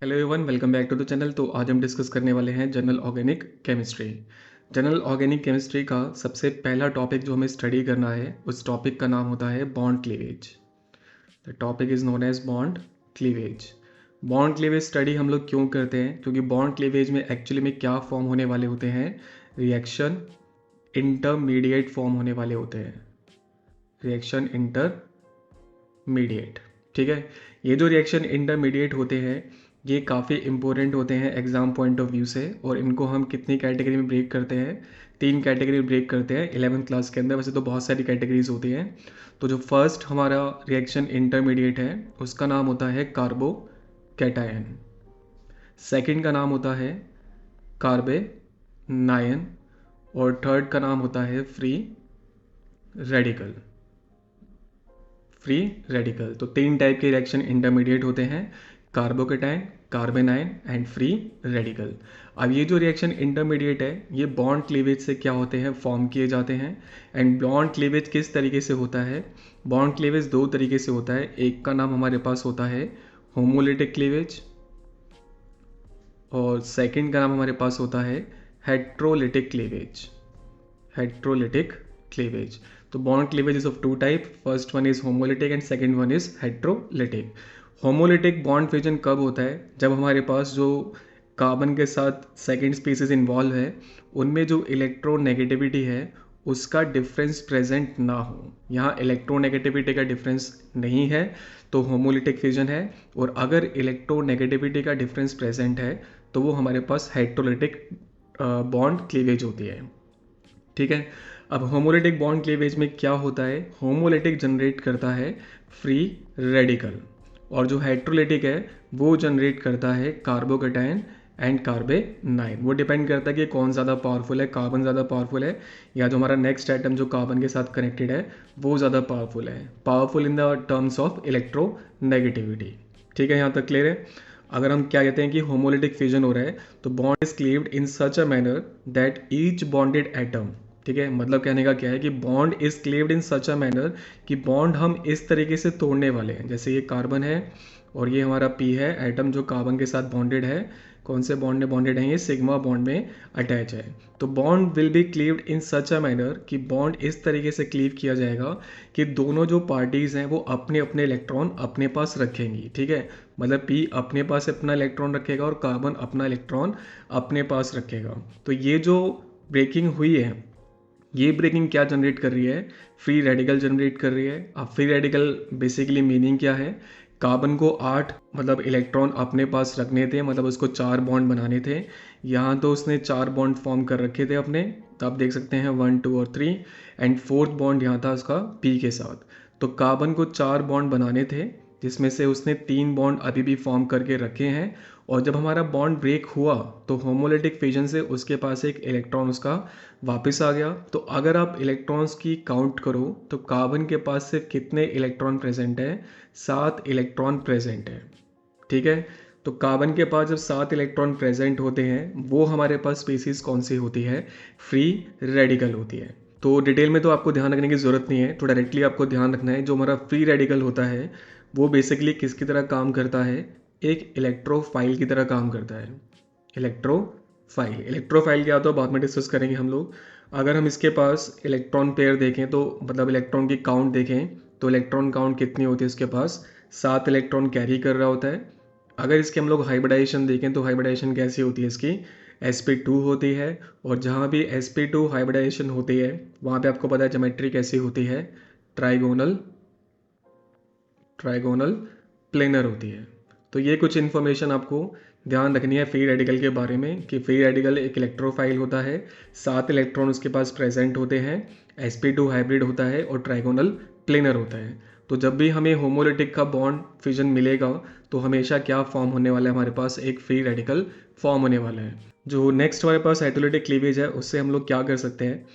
Hello everyone, welcome back to the channel. तो आज हम डिस्कस करने वाले हैं general organic chemistry. General organic chemistry का सबसे पहला टॉपिक जो हमें स्टडी करना है उस टॉपिक का नाम होता है bond cleavage. The topic is known as bond cleavage. Bond cleavage study हम लोग क्यों करते हैं? क्योंकि बॉन्ड क्लीवेज में एक्चुअली में क्या फॉर्म होने वाले होते हैं? रिएक्शन इंटरमीडिएट फॉर्म होने वाले होते हैं। रिएक्शन इंटरमीडिएट, ठीक है। ये जो रिएक्शन इंटरमीडिएट होते हैं ये काफ़ी इंपॉर्टेंट होते हैं एग्ज़ाम पॉइंट ऑफ व्यू से। और इनको हम कितनी कैटेगरी में ब्रेक करते हैं? 3 कैटेगरी में ब्रेक करते हैं 11th क्लास के अंदर। वैसे तो बहुत सारी कैटेगरीज होती हैं। तो जो फर्स्ट हमारा रिएक्शन इंटरमीडिएट है उसका नाम होता है कार्बो कैटायन। सेकेंड का नाम होता है कार्बेनायन। और थर्ड का नाम होता है फ्री रेडिकल। Free radical. तो 3 टाइप के रिएक्शन इंटरमीडिएट होते हैं, कार्बोकेटाइन, कार्बेनाइन एंड फ्री रेडिकल। अब ये जो रिएक्शन इंटरमीडिएट है ये बॉन्ड क्लीवेज से क्या होते हैं? फॉर्म किए जाते हैं। एंड बॉन्ड क्लीवेज किस तरीके से होता है? बॉन्ड क्लीवेज 2 तरीके से होता है। एक का नाम हमारे पास होता है होमोलिटिक क्लीवेज और सेकंड का नाम हमारे पास होता है हेट्रोलिटिक क्लीवेज। Heterolytic cleavage. तो bond cleavage is of 2 type. First one is homolytic and second one is heterolytic. Homolytic bond fusion कब होता है? जब हमारे पास जो कार्बन के साथ सेकंड स्पीसीज इन्वॉल्व है उनमें जो इलेक्ट्रोनेगेटिविटी है उसका डिफरेंस प्रेजेंट ना हो। यहाँ इलेक्ट्रोनेगेटिविटी का डिफरेंस नहीं है तो होमोलिटिक फ्यूजन है। और अगर इलेक्ट्रोनेगेटिविटी का डिफरेंस प्रेजेंट है तो वो हमारे पास हेट्रोलिटिक बॉन्ड क्लीवेज होती है, ठीक है। अब होमोलिटिक बॉन्ड क्लीवेज में क्या होता है? होमोलिटिक जनरेट करता है फ्री रेडिकल और जो हेट्रोलिटिक है वो जनरेट करता है कार्बोकेटाइन एंड कार्बेनाइन। वो डिपेंड करता है कि कौन ज़्यादा पावरफुल है, कार्बन ज़्यादा पावरफुल है या जो हमारा नेक्स्ट एटम जो कार्बन के साथ कनेक्टेड है वो ज़्यादा पावरफुल है। Powerful in the terms of electronegativity, ठीक है। यहाँ तक क्लियर है? अगर हम क्या कहते हैं कि होमोलिटिक फ्यूजन हो रहा है तो bond is cleaved in such a manner that each bonded atom, ठीक है, मतलब कहने का क्या है कि bond is cleaved in such a manner कि बॉन्ड हम इस तरीके से तोड़ने वाले हैं। जैसे ये कार्बन है और ये हमारा पी है, एटम जो कार्बन के साथ बॉन्डेड है। कौन से बॉन्ड में बॉन्डेड है? ये सिग्मा बॉन्ड में अटैच है। तो bond will be cleaved in such a manner कि बॉन्ड इस तरीके से क्लीव किया जाएगा कि दोनों जो पार्टीज़ हैं वो अपने अपने इलेक्ट्रॉन अपने पास रखेंगी, ठीक है। मतलब पी अपने पास अपना इलेक्ट्रॉन रखेगा और कार्बन अपना इलेक्ट्रॉन अपने पास रखेगा। तो ये जो ब्रेकिंग हुई है ये ब्रेकिंग क्या जनरेट कर रही है? फ्री रेडिकल जनरेट कर रही है। अब फ्री रेडिकल बेसिकली मीनिंग क्या है? कार्बन को 8 मतलब इलेक्ट्रॉन अपने पास रखने थे, मतलब उसको 4 बॉन्ड बनाने थे। यहाँ तो उसने 4 बॉन्ड फॉर्म कर रखे थे अपने, तो आप देख सकते हैं 1 2 और 3 एंड फोर्थ बॉन्ड यहाँ था उसका पी के साथ। तो कार्बन को 4 बॉन्ड बनाने थे जिसमें से उसने 3 बॉन्ड अभी भी फॉर्म करके रखे हैं। और जब हमारा बॉन्ड ब्रेक हुआ तो होमोलिटिक फिजन से उसके पास एक इलेक्ट्रॉन उसका वापस आ गया। तो अगर आप इलेक्ट्रॉन्स की काउंट करो तो कार्बन के पास सिर्फ कितने इलेक्ट्रॉन प्रेजेंट है? 7 इलेक्ट्रॉन प्रेजेंट है, ठीक है। तो कार्बन के पास जब 7 इलेक्ट्रॉन प्रेजेंट होते हैं वो हमारे पास स्पीसीज कौन सी होती है? फ्री रेडिकल होती है। तो डिटेल में तो आपको ध्यान रखने की ज़रूरत नहीं है, तो डायरेक्टली आपको ध्यान रखना है जो हमारा फ्री रेडिकल होता है वो बेसिकली किसकी तरह काम करता है? एक इलेक्ट्रोफाइल की तरह काम करता है। इलेक्ट्रोफाइल, इलेक्ट्रोफाइल क्या होता है बाद में डिस्कस करेंगे हम लोग। अगर हम इसके पास इलेक्ट्रॉन पेयर देखें तो मतलब इलेक्ट्रॉन की काउंट देखें तो इलेक्ट्रॉन काउंट कितनी होती है? उसके पास 7 इलेक्ट्रॉन कैरी कर रहा होता है। अगर इसके हम लोग हाइब्रिडाइजेशन देखें तो हाइब्रिडाइजेशन कैसी होती है इसकी? sp2 होती है। और जहाँ भी sp2 हाइब्रिडाइजेशन होती है वहाँ पे आपको पता है ज्योमेट्री कैसी होती है? ट्राइगोनल ट्राइगोनल प्लेनर होती है। तो ये कुछ इन्फॉर्मेशन आपको ध्यान रखनी है फ्री रेडिकल के बारे में कि फ्री रेडिकल एक इलेक्ट्रोफाइल होता है, 7 इलेक्ट्रॉन उसके पास प्रेजेंट होते हैं, sp2 हाइब्रिड होता है और ट्राइगोनल प्लेनर होता है। तो जब भी हमें होमोलिटिक का बॉन्ड फिजन मिलेगा तो हमेशा क्या फॉर्म होने वाला है? हमारे पास एक फ्री रेडिकल फॉर्म होने वाला है। जो नेक्स्ट हमारे पास हेट्रोलिटिक क्लीवेज है उससे हम लोग क्या कर सकते हैं?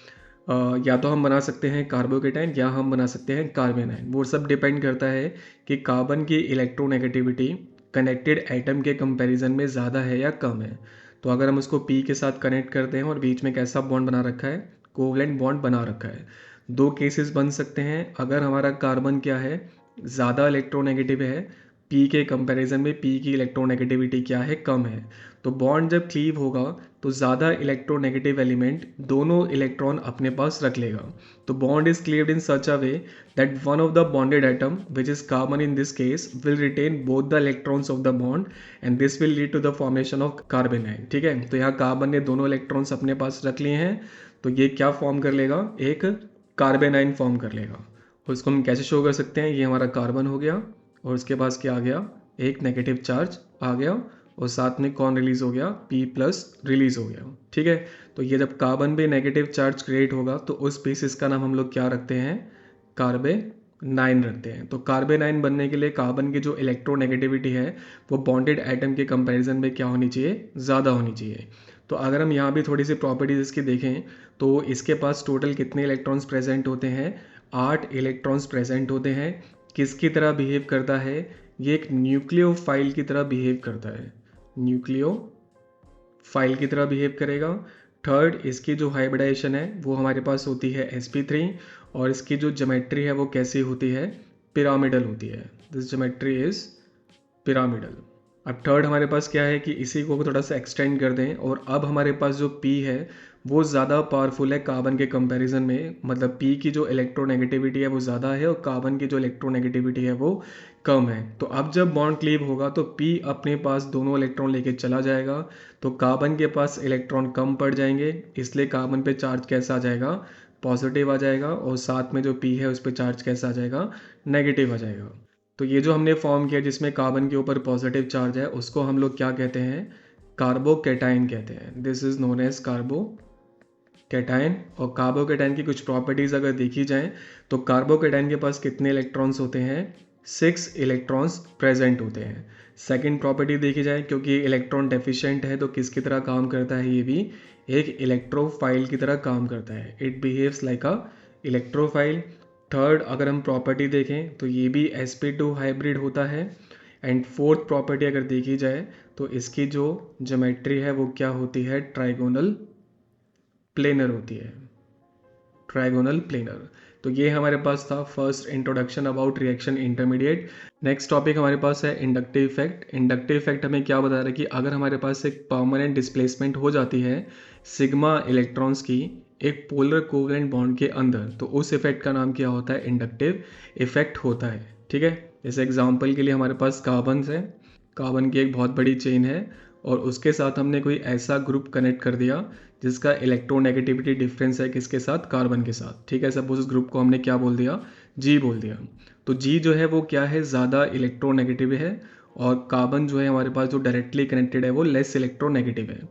या तो हम बना सकते हैं कार्बोकेटाइन या हम बना सकते हैं कार्बेनाइन। वो सब डिपेंड करता है कि कार्बन की इलेक्ट्रोनेगेटिविटी कनेक्टेड एटम के कंपैरिजन में ज़्यादा है या कम है। तो अगर हम उसको पी के साथ कनेक्ट करते हैं और बीच में कैसा बॉन्ड बना रखा है? कोवलेंट बॉन्ड बना रखा है। 2 केसेस बन सकते हैं। अगर हमारा कार्बन क्या है? ज़्यादा इलेक्ट्रोनेगेटिव है पी के कंपैरिजन में पी की इलेक्ट्रोनेगेटिविटी क्या है, कम है। तो बॉन्ड जब क्लीव होगा तो ज़्यादा इलेक्ट्रोनेगेटिव एलिमेंट दोनों इलेक्ट्रॉन अपने पास रख लेगा। तो bond is cleaved in such a way that one of the bonded atom which is carbon in this case will retain both the electrons of the bond and this will lead to the formation of carbanion. ठीक है, तो यहाँ carbon ने दोनों electrons अपने पास रख लिए हैं, तो ये क्या फॉर्म कर लेगा, एक कार्बेनाइन फॉर्म कर लेगा। और इसको हम कैसे शो कर सकते हैं, ये हमारा कार्बन हो गया और उसके पास क्या आ गया, एक नेगेटिव चार्ज आ गया और साथ में कौन रिलीज हो गया, P+ रिलीज हो गया। ठीक है, तो ये जब कार्बन पे नेगेटिव चार्ज क्रिएट होगा तो उस स्पीसीज का नाम हम लोग क्या रखते हैं, कार्बेनाइन रखते हैं। तो कार्बेनाइन बनने के लिए कार्बन की जो इलेक्ट्रोनेगेटिविटी है वो बॉन्डेड एटम के कंपैरिजन में क्या होनी चाहिए, ज़्यादा होनी चाहिए। तो अगर हम यहाँ भी थोड़ी सी प्रॉपर्टीज इसकी देखें तो इसके पास टोटल कितने इलेक्ट्रॉन्स प्रेजेंट होते हैं, 8 इलेक्ट्रॉन्स प्रेजेंट होते हैं। किसकी तरह बिहेव करता है, ये एक न्यूक्लियोफाइल की तरह बिहेव करता है, न्यूक्लियोफाइल की तरह बिहेव करेगा। थर्ड, इसकी जो हाइब्रिडाइजेशन है वो हमारे पास होती है sp3 और इसकी जो ज्योमेट्री है वो कैसी होती है, पिरामिडल होती है। This geometry is pyramidal. अब थर्ड हमारे पास क्या है कि इसी को थोड़ा सा एक्सटेंड कर दें और अब हमारे पास जो P है वो ज़्यादा पावरफुल है कार्बन के कंपैरिजन में, मतलब P की जो इलेक्ट्रोनेगेटिविटी है वो ज़्यादा है और कार्बन की जो इलेक्ट्रोनेगेटिविटी है वो कम है। तो अब जब बॉन्ड क्लीव होगा तो P अपने पास दोनों इलेक्ट्रॉन लेके चला जाएगा, तो कार्बन के पास इलेक्ट्रॉन कम पड़ जाएंगे, इसलिए कार्बन पे चार्ज कैसा आ जाएगा, पॉजिटिव आ जाएगा और साथ में जो P है उस पर चार्ज कैसा आ जाएगा, नेगेटिव आ जाएगा। तो ये जो हमने फॉर्म किया जिसमें कार्बन के ऊपर पॉजिटिव चार्ज है उसको हम लोग क्या कहते हैं, कार्बोकैटायन कहते हैं। This is known as carbocation. और कार्बोकैटायन की कुछ प्रॉपर्टीज अगर देखी जाए तो कार्बोकैटायन के पास कितने इलेक्ट्रॉन्स होते हैं, 6 इलेक्ट्रॉन्स प्रेजेंट होते हैं। सेकेंड प्रॉपर्टी देखी जाए, क्योंकि इलेक्ट्रॉन डेफिशिएंट है तो किसकी तरह काम करता है, ये भी एक इलेक्ट्रोफाइल की तरह काम करता है, it behaves like a electrophile. Third, अगर हम प्रॉपर्टी देखें तो ये भी sp2 हाइब्रिड होता है। एंड फोर्थ प्रॉपर्टी अगर देखी जाए तो इसकी जो ज्योमेट्री है वो क्या होती है, ट्राइगोनल प्लेनर होती है, ट्राइगोनल प्लेनर। तो ये हमारे पास था first introduction about reaction intermediate. Next topic हमारे पास है इंडक्टिव इफेक्ट। इंडक्टिव इफेक्ट हमें क्या बता रहा है कि अगर हमारे पास एक परमानेंट डिस्प्लेसमेंट हो जाती है सिग्मा इलेक्ट्रॉन्स की एक पोलर कोवेलेंट बॉन्ड के अंदर, तो उस इफेक्ट का नाम क्या होता है, इंडक्टिव इफेक्ट होता है। ठीक है, जैसे एग्जांपल के लिए हमारे पास कार्बन है, कार्बन की एक बहुत बड़ी चेन है और उसके साथ हमने कोई ऐसा ग्रुप कनेक्ट कर दिया जिसका इलेक्ट्रोनेगेटिविटी डिफरेंस है किसके साथ, कार्बन के साथ। ठीक है, सपोज उस ग्रुप को हमने क्या बोल दिया, G बोल दिया। तो G जो है वो क्या है, ज़्यादा इलेक्ट्रोनेगेटिव है और कार्बन जो है हमारे पास जो डायरेक्टली कनेक्टेड है वो लेस इलेक्ट्रोनेगेटिव है।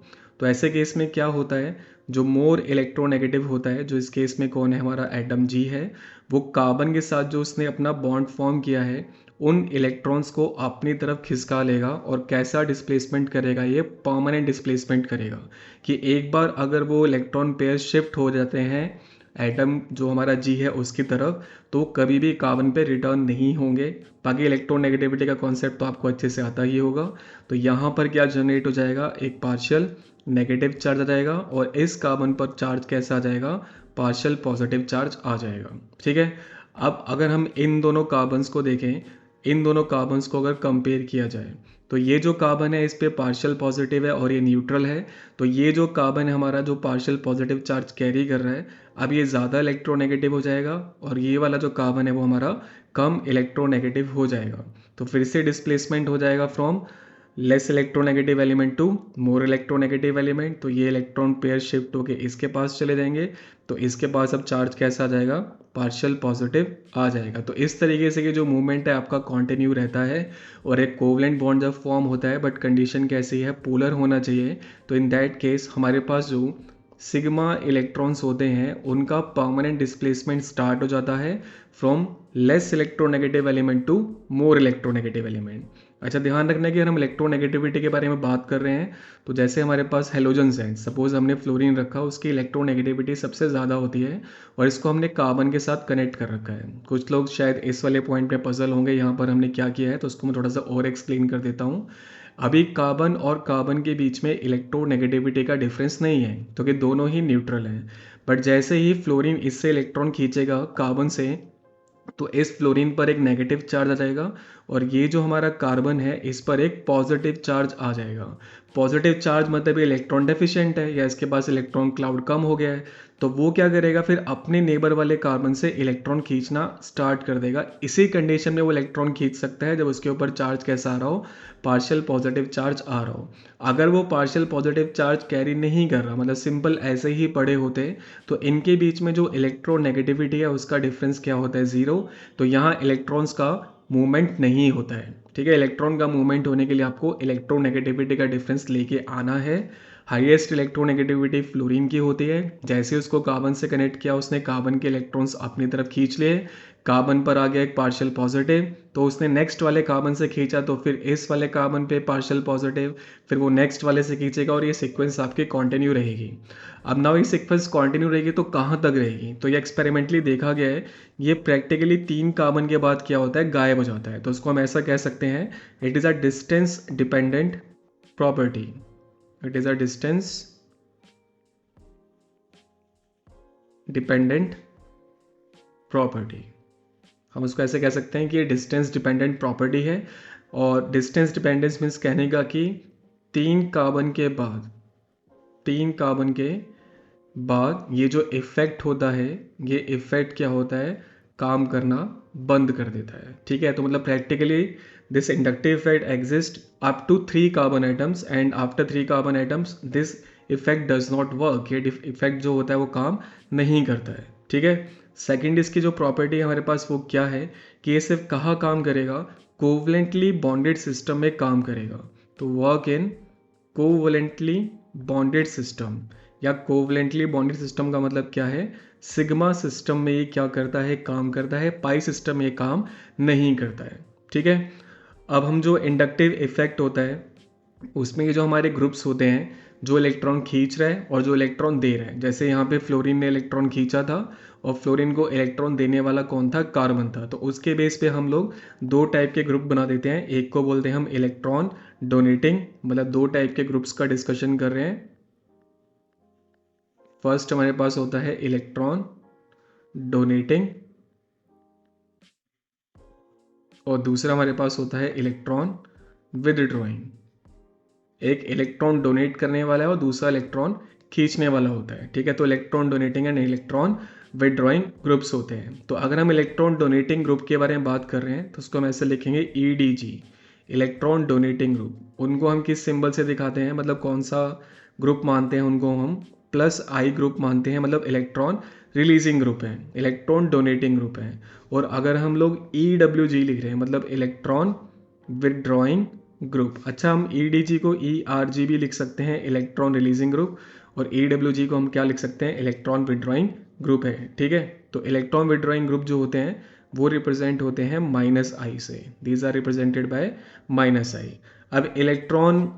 तो ऐसे केस में क्या होता है, जो मोर इलेक्ट्रोनेगेटिव होता है, जो इस केस में कौन है, हमारा एटम G है, वो कार्बन के साथ जो उसने अपना बॉन्ड फॉर्म किया है उन इलेक्ट्रॉन्स को अपनी तरफ खिसका लेगा और कैसा डिस्प्लेसमेंट करेगा, ये परमानेंट डिस्प्लेसमेंट करेगा कि एक बार अगर वो इलेक्ट्रॉन पेयर शिफ्ट हो जाते हैं एटम जो हमारा G है उसकी तरफ, तो कभी भी कार्बन पे रिटर्न नहीं होंगे। बाकी इलेक्ट्रोनेगेटिविटी का कॉन्सेप्ट तो आपको अच्छे से आता ही होगा। तो यहाँ पर क्या जनरेट हो जाएगा, एक पार्शियल नेगेटिव चार्ज आ जाएगा और इस कार्बन पर चार्ज कैसा आ जाएगा, पार्शियल पॉजिटिव चार्ज आ जाएगा। ठीक है, अब अगर हम इन दोनों कार्बन्स को देखें, इन दोनों कार्बन्स को अगर कंपेयर किया जाए तो ये जो कार्बन है इस पे पार्शियल पॉजिटिव है और ये न्यूट्रल है। तो ये जो कार्बन है हमारा जो पार्शियल पॉजिटिव चार्ज कैरी कर रहा है, अब ये ज़्यादा इलेक्ट्रोनेगेटिव हो जाएगा और ये वाला जो कार्बन है वो हमारा कम इलेक्ट्रोनेगेटिव हो जाएगा। तो फिर से डिस्प्लेसमेंट हो जाएगा from less electronegative element to more electronegative element. तो ये इलेक्ट्रॉन पेयर शिफ्ट होके इसके पास चले जाएंगे, तो इसके पास अब चार्ज कैसा आ जाएगा, पार्शियल पॉजिटिव आ जाएगा। तो इस तरीके से कि जो मूवमेंट है आपका कंटिन्यू रहता है और एक कोवलेंट बॉन्ड जब फॉर्म होता है, बट कंडीशन कैसी है, पोलर होना चाहिए। तो इन दैट केस हमारे पास जो सिग्मा इलेक्ट्रॉन्स होते हैं उनका परमानेंट डिस्प्लेसमेंट स्टार्ट हो जाता है from less electronegative element to more electronegative element. अच्छा, ध्यान रखना कि अगर हम इलेक्ट्रोनेगेटिविटी के बारे में बात कर रहे हैं तो जैसे हमारे पास हेलोजन्स हैं, सपोज हमने फ्लोरीन रखा, उसकी इलेक्ट्रोनेगेटिविटी सबसे ज़्यादा होती है और इसको हमने कार्बन के साथ कनेक्ट कर रखा है। कुछ लोग शायद इस वाले पॉइंट पे पजल होंगे यहाँ पर हमने क्या किया है, तो उसको मैं थोड़ा सा और एक्सप्लेन कर देता हूँ। अभी कार्बन और कार्बन के बीच में इलेक्ट्रोनेगेटिविटी का डिफरेंस नहीं है क्योंकि दोनों ही न्यूट्रल हैं। बट जैसे ही फ्लोरीन इससे इलेक्ट्रॉन खींचेगा कार्बन से, तो इस फ्लोरीन पर एक नेगेटिव चार्ज आ जाएगा और ये जो हमारा कार्बन है इस पर एक पॉजिटिव चार्ज आ जाएगा। पॉजिटिव चार्ज मतलब ये इलेक्ट्रॉन डेफिशिएंट है या इसके पास इलेक्ट्रॉन क्लाउड कम हो गया है, तो वो क्या करेगा फिर अपने नेबर वाले कार्बन से इलेक्ट्रॉन खींचना स्टार्ट कर देगा। इसी कंडीशन में वो इलेक्ट्रॉन खींच सकता है जब उसके ऊपर चार्ज कैसा आ रहा हो, पार्शियल पॉजिटिव चार्ज आ रहा हो। अगर वो पार्शियल पॉजिटिव चार्ज कैरी नहीं कर रहा, मतलब सिंपल ऐसे ही पड़े होते, तो इनके बीच में जो इलेक्ट्रोनेगेटिविटी है उसका डिफरेंस क्या होता है, ज़ीरो। तो यहाँ इलेक्ट्रॉन्स का मूवमेंट नहीं होता है। ठीक है, इलेक्ट्रॉन का मूवमेंट होने के लिए आपको इलेक्ट्रोनेगेटिविटी का डिफरेंस लेके आना है। हाईएस्ट इलेक्ट्रोनेगेटिविटी फ्लोरीन की होती है। जैसे उसको कार्बन से कनेक्ट किया, उसने कार्बन के इलेक्ट्रॉन्स अपनी तरफ खींच लिए, कार्बन पर आ गया एक पार्शियल पॉजिटिव, तो उसने नेक्स्ट वाले कार्बन से खींचा तो फिर इस वाले कार्बन पे पार्शियल पॉजिटिव, फिर वो नेक्स्ट वाले से खींचेगा और ये सीक्वेंस आपकी कंटिन्यू रहेगी। अब नाउ ये सीक्वेंस कंटिन्यू रहेगी तो कहाँ तक रहेगी, तो ये एक्सपेरिमेंटली देखा गया है, ये प्रैक्टिकली 3 कार्बन के बाद क्या होता है, गायब हो जाता है। तो उसको हम ऐसा कह सकते हैं, it is a distance dependent property. It is a distance dependent property. हम उसको ऐसे कह सकते हैं कि ये डिस्टेंस डिपेंडेंट प्रॉपर्टी है। और डिस्टेंस डिपेंडेंस मीन्स कहने का कि 3 कार्बन के बाद ये जो इफ़ेक्ट होता है, ये इफ़ेक्ट क्या होता है, काम करना बंद कर देता है। ठीक है, तो मतलब practically this inductive effect exist up to 3 carbon atoms and after 3 carbon atoms this effect does not work. ये इफेक्ट जो होता है वो काम नहीं करता है। ठीक है, सेकेंड इसकी जो प्रॉपर्टी है हमारे पास वो क्या है कि ये सिर्फ कहाँ काम करेगा, कोवलेंटली बॉन्डेड सिस्टम में काम करेगा। तो work in covalently bonded system, या कोवलेंटली बॉन्डेड सिस्टम का मतलब क्या है, सिग्मा सिस्टम में ये क्या करता है, काम करता है, पाई सिस्टम में ये काम नहीं करता है। ठीक है, अब हम जो इंडक्टिव इफेक्ट होता है उसमें ये जो हमारे ग्रुप्स होते हैं, जो इलेक्ट्रॉन खींच रहा है और जो इलेक्ट्रॉन दे रहा है, जैसे यहाँ पे फ्लोरीन ने इलेक्ट्रॉन खींचा था और फ्लोरीन को इलेक्ट्रॉन देने वाला कौन था, कार्बन था। तो उसके बेस पे हम लोग 2 टाइप के ग्रुप बना देते हैं। एक को बोलते हैं हम इलेक्ट्रॉन डोनेटिंग, मतलब 2 टाइप के ग्रुप्स का डिस्कशन कर रहे हैं। फर्स्ट हमारे पास होता है इलेक्ट्रॉन डोनेटिंग और दूसरा हमारे पास होता है इलेक्ट्रॉन विदड्रॉइंग। एक इलेक्ट्रॉन डोनेट करने वाला है और दूसरा इलेक्ट्रॉन खींचने वाला होता है। ठीक है, तो electron donating and electron withdrawing groups होते हैं। तो अगर हम इलेक्ट्रॉन डोनेटिंग ग्रुप के बारे में बात कर रहे हैं तो उसको हम ऐसे लिखेंगे EDG, इलेक्ट्रॉन डोनेटिंग ग्रुप। उनको हम किस सिंबल से दिखाते हैं, मतलब कौन सा ग्रुप मानते हैं उनको हम +I ग्रुप मानते हैं, मतलब इलेक्ट्रॉन रिलीजिंग ग्रुप है, इलेक्ट्रॉन डोनेटिंग ग्रुप है। और अगर हम लोग EWG लिख रहे हैं मतलब इलेक्ट्रॉन विदड्रॉइंग ग्रुप, अच्छा हम EDG को ERG भी लिख सकते हैं, इलेक्ट्रॉन रिलीजिंग ग्रुप, और EWG को हम क्या लिख सकते हैं, इलेक्ट्रॉन विदड्रॉइंग ग्रुप है। ठीक है, तो इलेक्ट्रॉन विदड्रॉइंग ग्रुप जो होते हैं वो रिप्रेजेंट होते हैं -I से, these are represented by -I। अब इलेक्ट्रॉन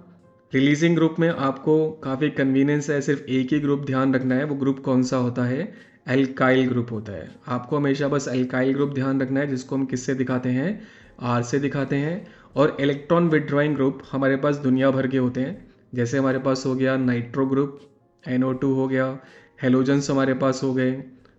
रिलीजिंग ग्रुप में आपको काफ़ी कन्वीनियंस है, सिर्फ एक ही ग्रुप ध्यान रखना है, वो ग्रुप कौन सा होता है, एल्काइल ग्रुप होता है। आपको हमेशा बस एल्काइल ग्रुप ध्यान रखना है, जिसको हम किससे दिखाते हैं, R से दिखाते हैं। और इलेक्ट्रॉन विदड्रॉइंग ग्रुप हमारे पास दुनिया भर के होते हैं, जैसे हमारे पास हो गया नाइट्रो ग्रुप, NO2 हो गया, हेलोजन्स हमारे पास हो गए,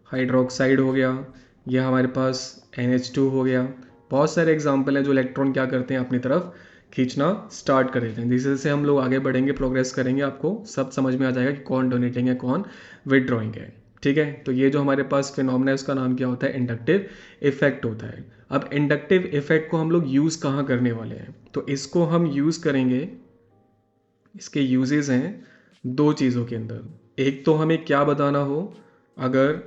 हाइड्रोक्साइड हो गया, यह हमारे पास NH2 हो गया। बहुत सारे एग्जाम्पल हैं जो इलेक्ट्रॉन क्या करते हैं, अपनी तरफ खींचना स्टार्ट कर देते हैं। जैसे जैसे हम लोग आगे बढ़ेंगे, प्रोग्रेस करेंगे, आपको सब समझ में आ जाएगा कि कौन डोनेटिंग है कौन विदड्रॉइंग है। ठीक है, तो ये जो हमारे पास फिनोमेना है उसका नाम क्या होता है, इंडक्टिव इफेक्ट होता है। अब इंडक्टिव इफेक्ट को हम लोग यूज़ कहाँ करने वाले हैं, तो इसको हम यूज़ करेंगे, इसके यूजेस हैं 2 चीज़ों के अंदर। एक तो हमें क्या बताना हो, अगर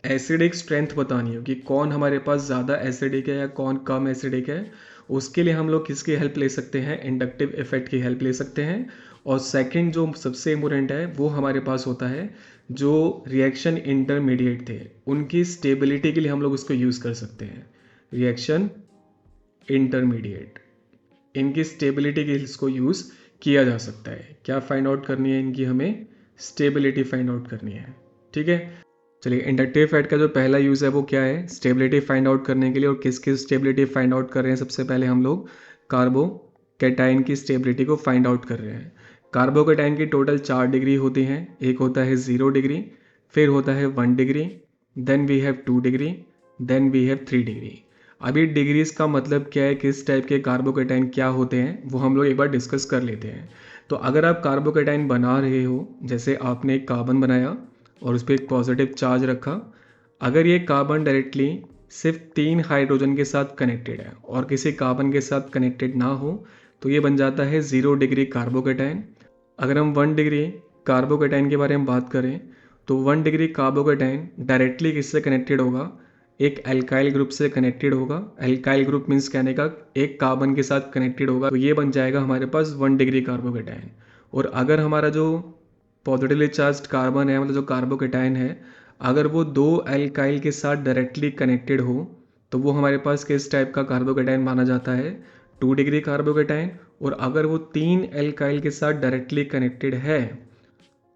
एसिडिक स्ट्रेंथ बतानी हो कि कौन हमारे पास ज़्यादा एसिडिक है या कौन कम एसिडिक है, उसके लिए हम लोग किसकी हेल्प ले सकते हैं, इंडक्टिव इफेक्ट की हेल्प ले सकते हैं। और सेकंड जो सबसे इम्पोर्टेंट है वो हमारे पास होता है, जो रिएक्शन इंटरमीडिएट थे उनकी स्टेबिलिटी के लिए हम लोग उसको यूज़ कर सकते हैं। रिएक्शन इंटरमीडिएट, इनकी स्टेबिलिटी के लिए इसको यूज़ किया जा सकता है। क्या फाइंड आउट करनी है इनकी, हमें स्टेबिलिटी फाइंड आउट करनी है। ठीक है, चलिए इंडक्टिव इफेक्ट का जो पहला यूज़ है वो क्या है, स्टेबिलिटी फाइंड आउट करने के लिए। और किस किस स्टेबिलिटी फाइंड आउट कर रहे हैं, सबसे पहले हम लोग कार्बोकैटायन की स्टेबिलिटी को फाइंड आउट कर रहे हैं। कार्बोकैटायन की टोटल 4 डिग्री होती हैं, एक होता है 0 डिग्री, फिर होता है 1 degree, then we have 2 degree, then we have 3 degree. अभी डिग्रीज का मतलब क्या है, किस टाइप के कार्बोकेटाइन क्या होते हैं, वो हम लोग एक बार डिस्कस कर लेते हैं। तो अगर आप कार्बोकेटाइन बना रहे हो, जैसे आपने एक कार्बन बनाया और उस पर एक पॉजिटिव चार्ज रखा, अगर ये कार्बन डायरेक्टली सिर्फ 3 हाइड्रोजन के साथ कनेक्टेड है और किसी कार्बन के साथ कनेक्टेड ना हो, तो ये बन जाता है 0 डिग्री कार्बोकेटाइन। अगर हम 1 डिग्री कार्बोकेटाइन के बारे में बात करें, तो 1 डिग्री कार्बोकेटाइन डायरेक्टली किससे कनेक्टेड होगा, एक एल्काइल ग्रुप से कनेक्टेड होगा। एल्काइल ग्रुप मीन्स कहने का एक कार्बन के साथ कनेक्टेड होगा, तो ये बन जाएगा हमारे पास 1 डिग्री कार्बोकेटाइन। और अगर हमारा जो पॉजिटिवली चार्ज्ड कार्बन है, मतलब जो कार्बोकेटाइन है, अगर वो 2 एल्काइल के साथ डायरेक्टली कनेक्टेड हो, तो वो हमारे पास किस टाइप का कार्बोकेटाइन माना जाता है, 2 डिग्री कार्बोकेटाइन। और अगर वो 3 एल्काइल के साथ डायरेक्टली कनेक्टेड है,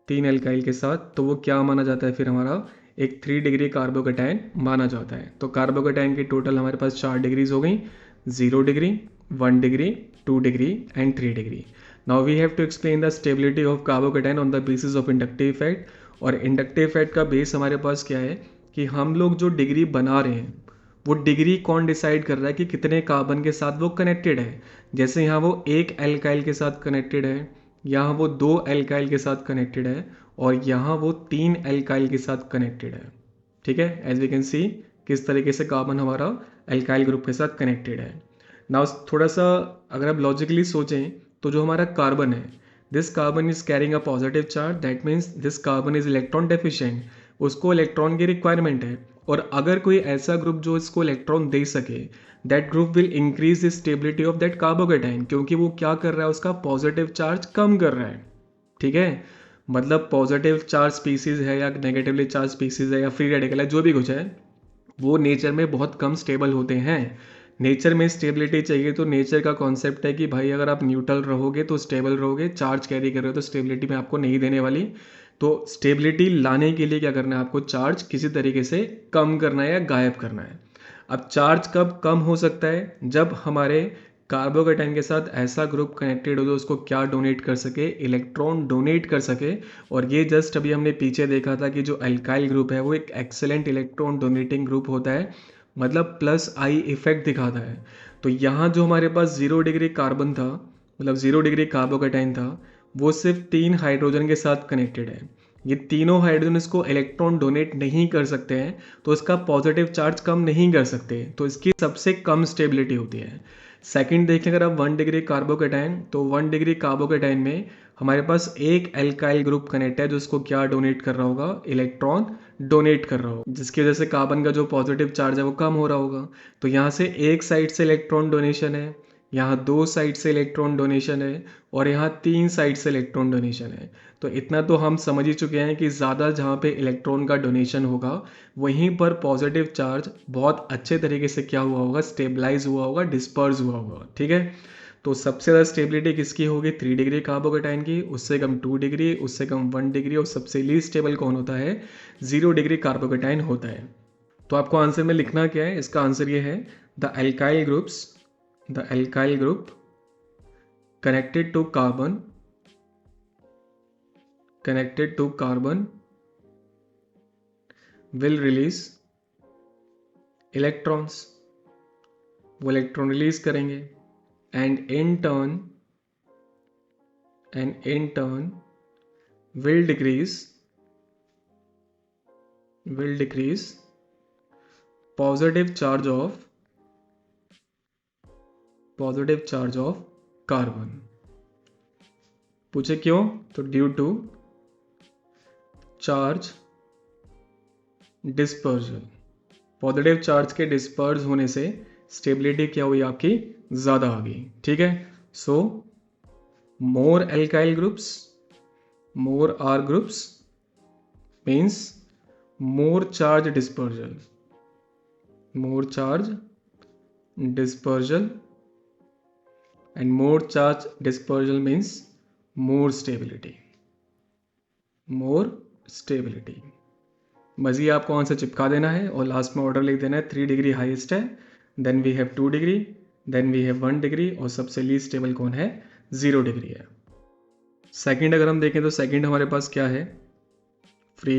3 एल्काइल के साथ, तो वो क्या माना जाता है, फिर हमारा एक 3 डिग्री कार्बोकेटाइन माना जाता है। तो कार्बोकेटाइन की टोटल हमारे पास 4 डिग्रीज हो गई, 0 degree, 1 degree, 2 degree and 3 degree. Now we have to explain the stability of carbocation on the basis of inductive effect. और इंडक्टिव इफेक्ट का बेस हमारे पास क्या है कि हम लोग जो डिग्री बना रहे हैं, वो डिग्री कौन डिसाइड कर रहा है कि कितने कार्बन के साथ वो कनेक्टेड है। जैसे यहाँ वो एक एल्काइल के साथ कनेक्टेड है, यहाँ वो 2 एल्काइल के साथ कनेक्टेड है, और यहाँ वो 3 एल्काइल के साथ कनेक्टेड है। ठीक है, एज वी कैन सी किस तरीके से कार्बन हमारा एल्काइल ग्रुप के साथ कनेक्टेड है। नाउ थोड़ा सा अगर आप लॉजिकली सोचें, तो जो हमारा कार्बन है, this carbon is carrying a positive charge, that means this carbon is electron deficient, उसको इलेक्ट्रॉन की रिक्वायरमेंट है। और अगर कोई ऐसा ग्रुप जो इसको इलेक्ट्रॉन दे सके, that group will increase the stability of that carbocation, क्योंकि वो क्या कर रहा है, उसका पॉजिटिव चार्ज कम कर रहा है। ठीक है, मतलब पॉजिटिव चार्ज स्पीसीज है या नेगेटिवली चार्ज स्पीसीज है या फ्री रेडिकल है, जो भी कुछ है, वो नेचर में बहुत कम स्टेबल होते हैं। नेचर में स्टेबिलिटी चाहिए, तो नेचर का कॉन्सेप्ट है कि भाई अगर आप न्यूट्रल रहोगे तो स्टेबल रहोगे, चार्ज कैरी कर रहे हो तो स्टेबिलिटी में आपको नहीं देने वाली। तो स्टेबिलिटी लाने के लिए क्या करना है, आपको चार्ज किसी तरीके से कम करना है या गायब करना है। अब चार्ज कब कम हो सकता है, जब हमारे कार्बोकेटाइन के साथ ऐसा ग्रुप कनेक्टेड हो जो उसको क्या डोनेट कर सके, इलेक्ट्रॉन डोनेट कर सके। और ये जस्ट अभी हमने पीछे देखा था कि जो अल्काइल ग्रुप है वो एक एक्सेलेंट इलेक्ट्रॉन डोनेटिंग ग्रुप होता है, मतलब प्लस आई इफेक्ट दिखाता है। तो यहाँ जो हमारे पास 0 डिग्री कार्बन था, मतलब 0 डिग्री कार्बोकेटाइन था, वो सिर्फ 3 हाइड्रोजन के साथ कनेक्टेड है। ये तीनों हाइड्रोजन इसको इलेक्ट्रॉन डोनेट नहीं कर सकते हैं, तो इसका पॉजिटिव चार्ज कम नहीं कर सकते, तो इसकी सबसे कम स्टेबिलिटी होती है। सेकंड देखें अगर आप 1 डिग्री कार्बोकेटाइन, तो 1 डिग्री कार्बोकेटाइन में हमारे पास एक एल्काइल ग्रुप कनेक्ट है जो इसको क्या डोनेट कर रहा होगा, इलेक्ट्रॉन डोनेट कर रहा होगा, जिसकी वजह से कार्बन का जो पॉजिटिव चार्ज है वो कम हो रहा होगा। तो यहाँ से एक साइड से इलेक्ट्रॉन डोनेशन है, यहाँ 2 साइड से इलेक्ट्रॉन डोनेशन है, और यहाँ 3 साइड से इलेक्ट्रॉन डोनेशन है। तो इतना तो हम समझ ही चुके हैं कि ज़्यादा जहाँ पे इलेक्ट्रॉन का डोनेशन होगा, वहीं पर पॉजिटिव चार्ज बहुत अच्छे तरीके से क्या हुआ होगा, स्टेबलाइज हुआ होगा, डिस्पर्स हुआ होगा। ठीक है, तो सबसे ज़्यादा स्टेबिलिटी किसकी होगी, 3 डिग्री कार्बोकेटाइन की, उससे कम 2 डिग्री, उससे कम 1 डिग्री, और सबसे लीस्ट स्टेबल कौन होता है, 0 डिग्री कार्बोकेटाइन होता है। तो आपको आंसर में लिखना क्या है, इसका आंसर ये है, the alkyl group connected to carbon will release electrons, वो इलेक्ट्रॉन रिलीज करेंगे, and in turn will decrease positive charge of carbon। पूछे क्यों, तो due to charge dispersion, positive charge के डिस्पर्स होने से स्टेबिलिटी क्या हुई आपकी, ज़्यादा आ गई। ठीक है, so more alkyl groups, more R groups means more charge dispersal, and more charge dispersal means more stability। बस ये आपको आंसर चिपका देना है और लास्ट में ऑर्डर लिख देना है, 3 डिग्री हाईएस्ट है, then we have 2 degree, then we have 1 degree, और सबसे लीस्ट स्टेबल कौन है, 0 डिग्री है। सेकंड अगर हम देखें तो सेकंड हमारे पास क्या है, फ्री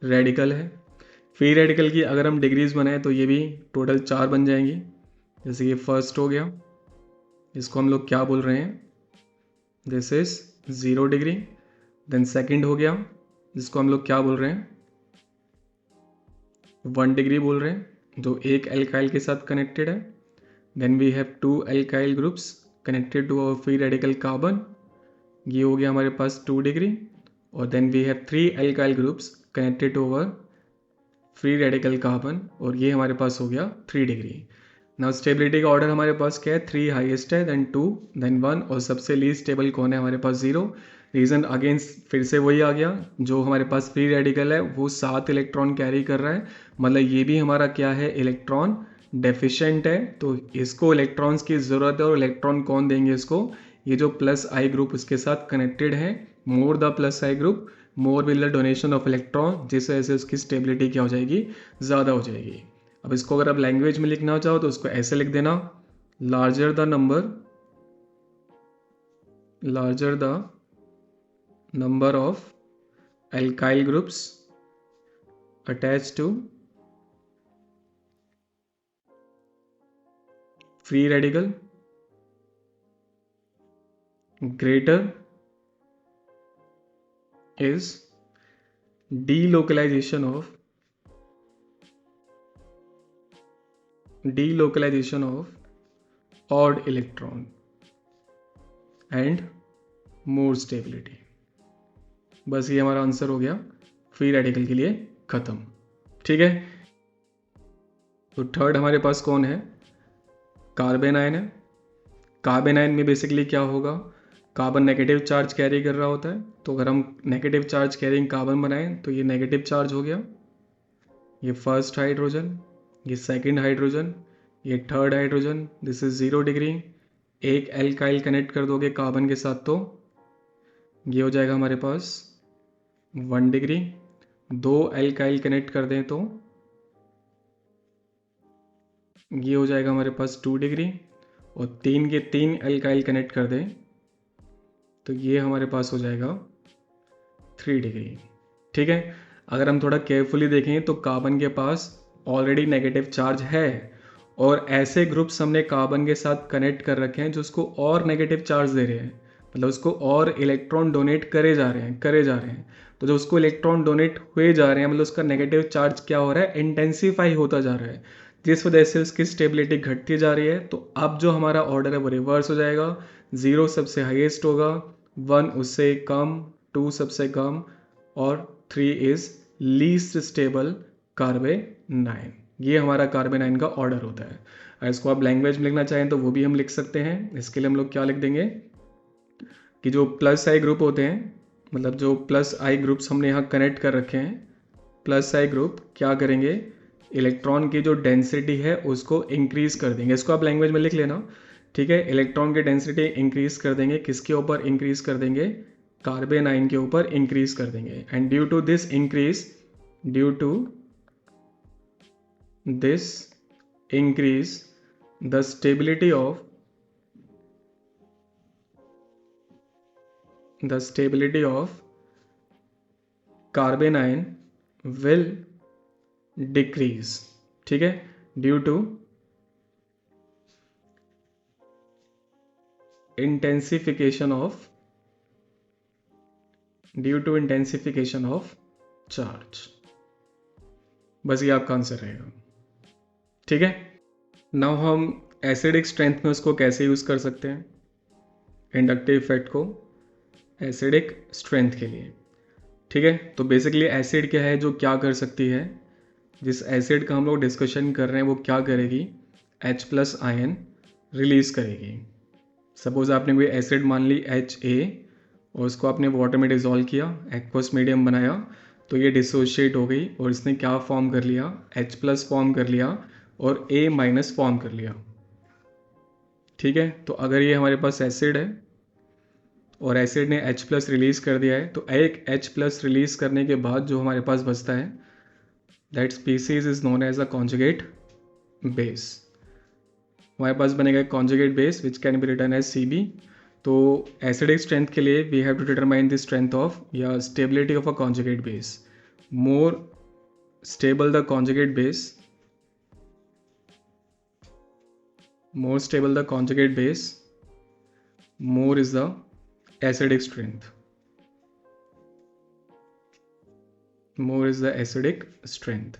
रेडिकल है। फ्री रेडिकल की अगर हम डिग्रीज बनाएं तो ये भी टोटल 4 बन जाएंगी। जैसे ये फर्स्ट हो गया, इसको हम लोग क्या बोल रहे हैं, this is 0 degree. Then second हो गया, जिसको हम लोग क्या बोल रहे हैं, 1 डिग्री बोल रहे हैं, जो एक एल्काइल के साथ कनेक्टेड है। Then we have 2 alkyl groups connected to our free radical carbon, ये हो गया हमारे पास 2 डिग्री। और then we have 3 alkyl groups connected to our free radical carbon, और ये हमारे पास हो गया 3 डिग्री। नाउ स्टेबिलिटी का ऑर्डर हमारे पास क्या है, 3 हाईएस्ट है, देन 2, देन 1, और सबसे लीस्ट स्टेबल कौन है हमारे पास, 0। रीज़न अगेन फिर से वही आ गया, जो हमारे पास फ्री रेडिकल है वो 7 इलेक्ट्रॉन कैरी कर रहा है, मतलब ये भी हमारा क्या है, इलेक्ट्रॉन डेफिशिएंट है। तो इसको इलेक्ट्रॉन्स की ज़रूरत है, और इलेक्ट्रॉन कौन देंगे इसको, ये जो प्लस आई ग्रुप उसके साथ कनेक्टेड है। More the plus I group more will the donation of electron, जिस वजह से उसकी स्टेबिलिटी क्या हो जाएगी, ज़्यादा हो जाएगी। अब इसको अगर आप लैंग्वेज में लिखना चाहो तो उसको ऐसे लिख देना, larger the number of alkyl groups attach to free radical, greater is delocalization of odd electron and more stability। बस ये हमारा आंसर हो गया फ्री रेडिकल के लिए खत्म। ठीक है, तो थर्ड हमारे पास कौन है, कार्बन आयन है। कार्बन आयन में बेसिकली क्या होगा, कार्बन नेगेटिव चार्ज कैरी कर रहा होता है, तो अगर हम नेगेटिव चार्ज कैरिंग कार्बन बनाएं तो ये नेगेटिव चार्ज हो गया, ये फर्स्ट हाइड्रोजन, ये सेकंड हाइड्रोजन, ये third hydrogen, this is 0 degree. एक एल्काइल कनेक्ट कर दोगे कार्बन के साथ तो ये हो जाएगा हमारे पास 1 डिग्री। 2 एल्काइल कनेक्ट कर दें तो ये हो जाएगा हमारे पास 2 डिग्री, और 3 के 3 एल्काइल कनेक्ट कर दें तो ये हमारे पास हो जाएगा 3 डिग्री। ठीक है, अगर हम थोड़ा केयरफुली देखें तो कार्बन के पास ऑलरेडी नेगेटिव चार्ज है, और ऐसे ग्रुप्स हमने कार्बन के साथ कनेक्ट कर रखे हैं जो उसको और नेगेटिव चार्ज दे रहे हैं, मतलब उसको और इलेक्ट्रॉन डोनेट करे जा रहे हैं। तो जो उसको इलेक्ट्रॉन डोनेट हुए जा रहे हैं, मतलब उसका नेगेटिव चार्ज क्या हो रहा है, इंटेंसीफाई होता जा रहा है, जिस वजह से उसकी स्टेबिलिटी घटती जा रही है। तो अब जो हमारा ऑर्डर है वो रिवर्स हो जाएगा, 0 सबसे हाईएस्ट होगा, 1 उससे कम, 2 सबसे कम, और 3 इज लीस्ट स्टेबल कार्बेनाइन। ये हमारा कार्बेनाइन का ऑर्डर होता है। और इसको आप लैंग्वेज में लिखना चाहें तो वो भी हम लिख सकते हैं। इसके लिए हम लोग क्या लिख देंगे कि जो प्लस आई ग्रुप होते हैं, मतलब जो प्लस आई ग्रुप्स हमने यहाँ कनेक्ट कर रखे हैं, प्लस आई ग्रुप क्या करेंगे, इलेक्ट्रॉन की जो डेंसिटी है उसको इंक्रीज कर देंगे। इसको आप लैंग्वेज में लिख लेना, ठीक है। इलेक्ट्रॉन की डेंसिटी इंक्रीज कर देंगे, किसके ऊपर इंक्रीज कर देंगे, कार्बेनाइन के ऊपर इंक्रीज कर देंगे। And due to this increase the stability of carbanion will decrease. ठीक है, due to intensification of charge. बस ये आपका आंसर रहेगा। ठीक है, नाउ हम एसिडिक स्ट्रेंथ में उसको कैसे यूज कर सकते हैं, इंडक्टिव इफेक्ट को एसिडिक स्ट्रेंथ के लिए। ठीक है, तो बेसिकली एसिड क्या है जो क्या कर सकती है, जिस एसिड का हम लोग डिस्कशन कर रहे हैं वो क्या करेगी, H+ आयन रिलीज करेगी। सपोज आपने कोई एसिड मान ली HA, और उसको आपने वाटर में डिज़ोल्व किया, एक्वस मीडियम बनाया, तो ये डिसोशिएट हो गई और इसने क्या फॉर्म कर लिया, H+ फॉर्म कर लिया और A- फॉर्म कर लिया। ठीक है, तो अगर ये हमारे पास एसिड है और एसिड ने H+ रिलीज कर दिया है, तो एक H+ रिलीज करने के बाद जो हमारे पास बचता है, that species is known as a conjugate base. हमारे पास बनेगा conjugate base which can be return as Cb। तो एसिडिक स्ट्रेंथ के लिए we have to determine the strength of या stability of a conjugate base. More stable the conjugate base, more stable the conjugate base, more is the acidic strength, more is the acidic strength.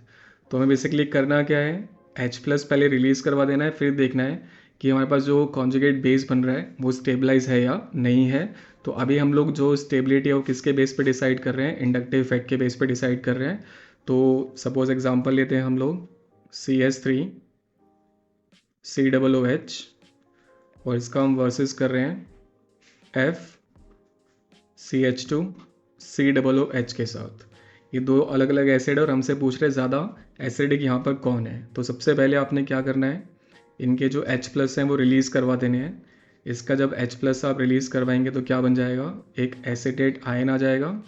तो हमें basically करना क्या है, H+ पहले release करवा देना है, फिर देखना है कि हमारे पास जो कॉन्जुगेट बेस बन रहा है वो स्टेबलाइज है या नहीं है. तो अभी हम लोग जो स्टेबिलिटी है वो किसके बेस पे डिसाइड कर रहे हैं, इंडक्टिव इफेक्ट के बेस पे डिसाइड कर रहे हैं. तो सपोज एग्जांपल लेते हैं हम लोग CH3 COOH और इसका हम वर्सेस कर रहे हैं FCH2 COOH के साथ. ये दो अलग अलग एसिड और हमसे पूछ रहे हैं ज़्यादा एसिडिक यहाँ पर कौन है. तो सबसे पहले आपने क्या करना है, इनके जो H+ हैं वो रिलीज़ करवा देने हैं. इसका जब H+ आप रिलीज़ करवाएंगे तो क्या बन जाएगा, एक एसिटेट आयन आ जाएगा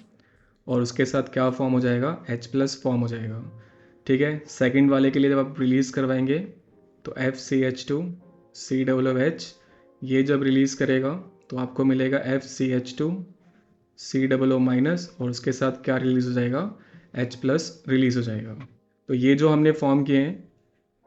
और उसके साथ क्या फॉर्म हो जाएगा, H+ फॉर्म हो जाएगा. ठीक है. सेकंड वाले के लिए जब आप रिलीज़ करवाएंगे तो FCH2 COOH ये जब रिलीज़ करेगा तो आपको मिलेगा FCH2 COO- और उसके साथ क्या रिलीज़ हो जाएगा, H+ रिलीज़ हो जाएगा. तो ये जो हमने फॉर्म किए हैं,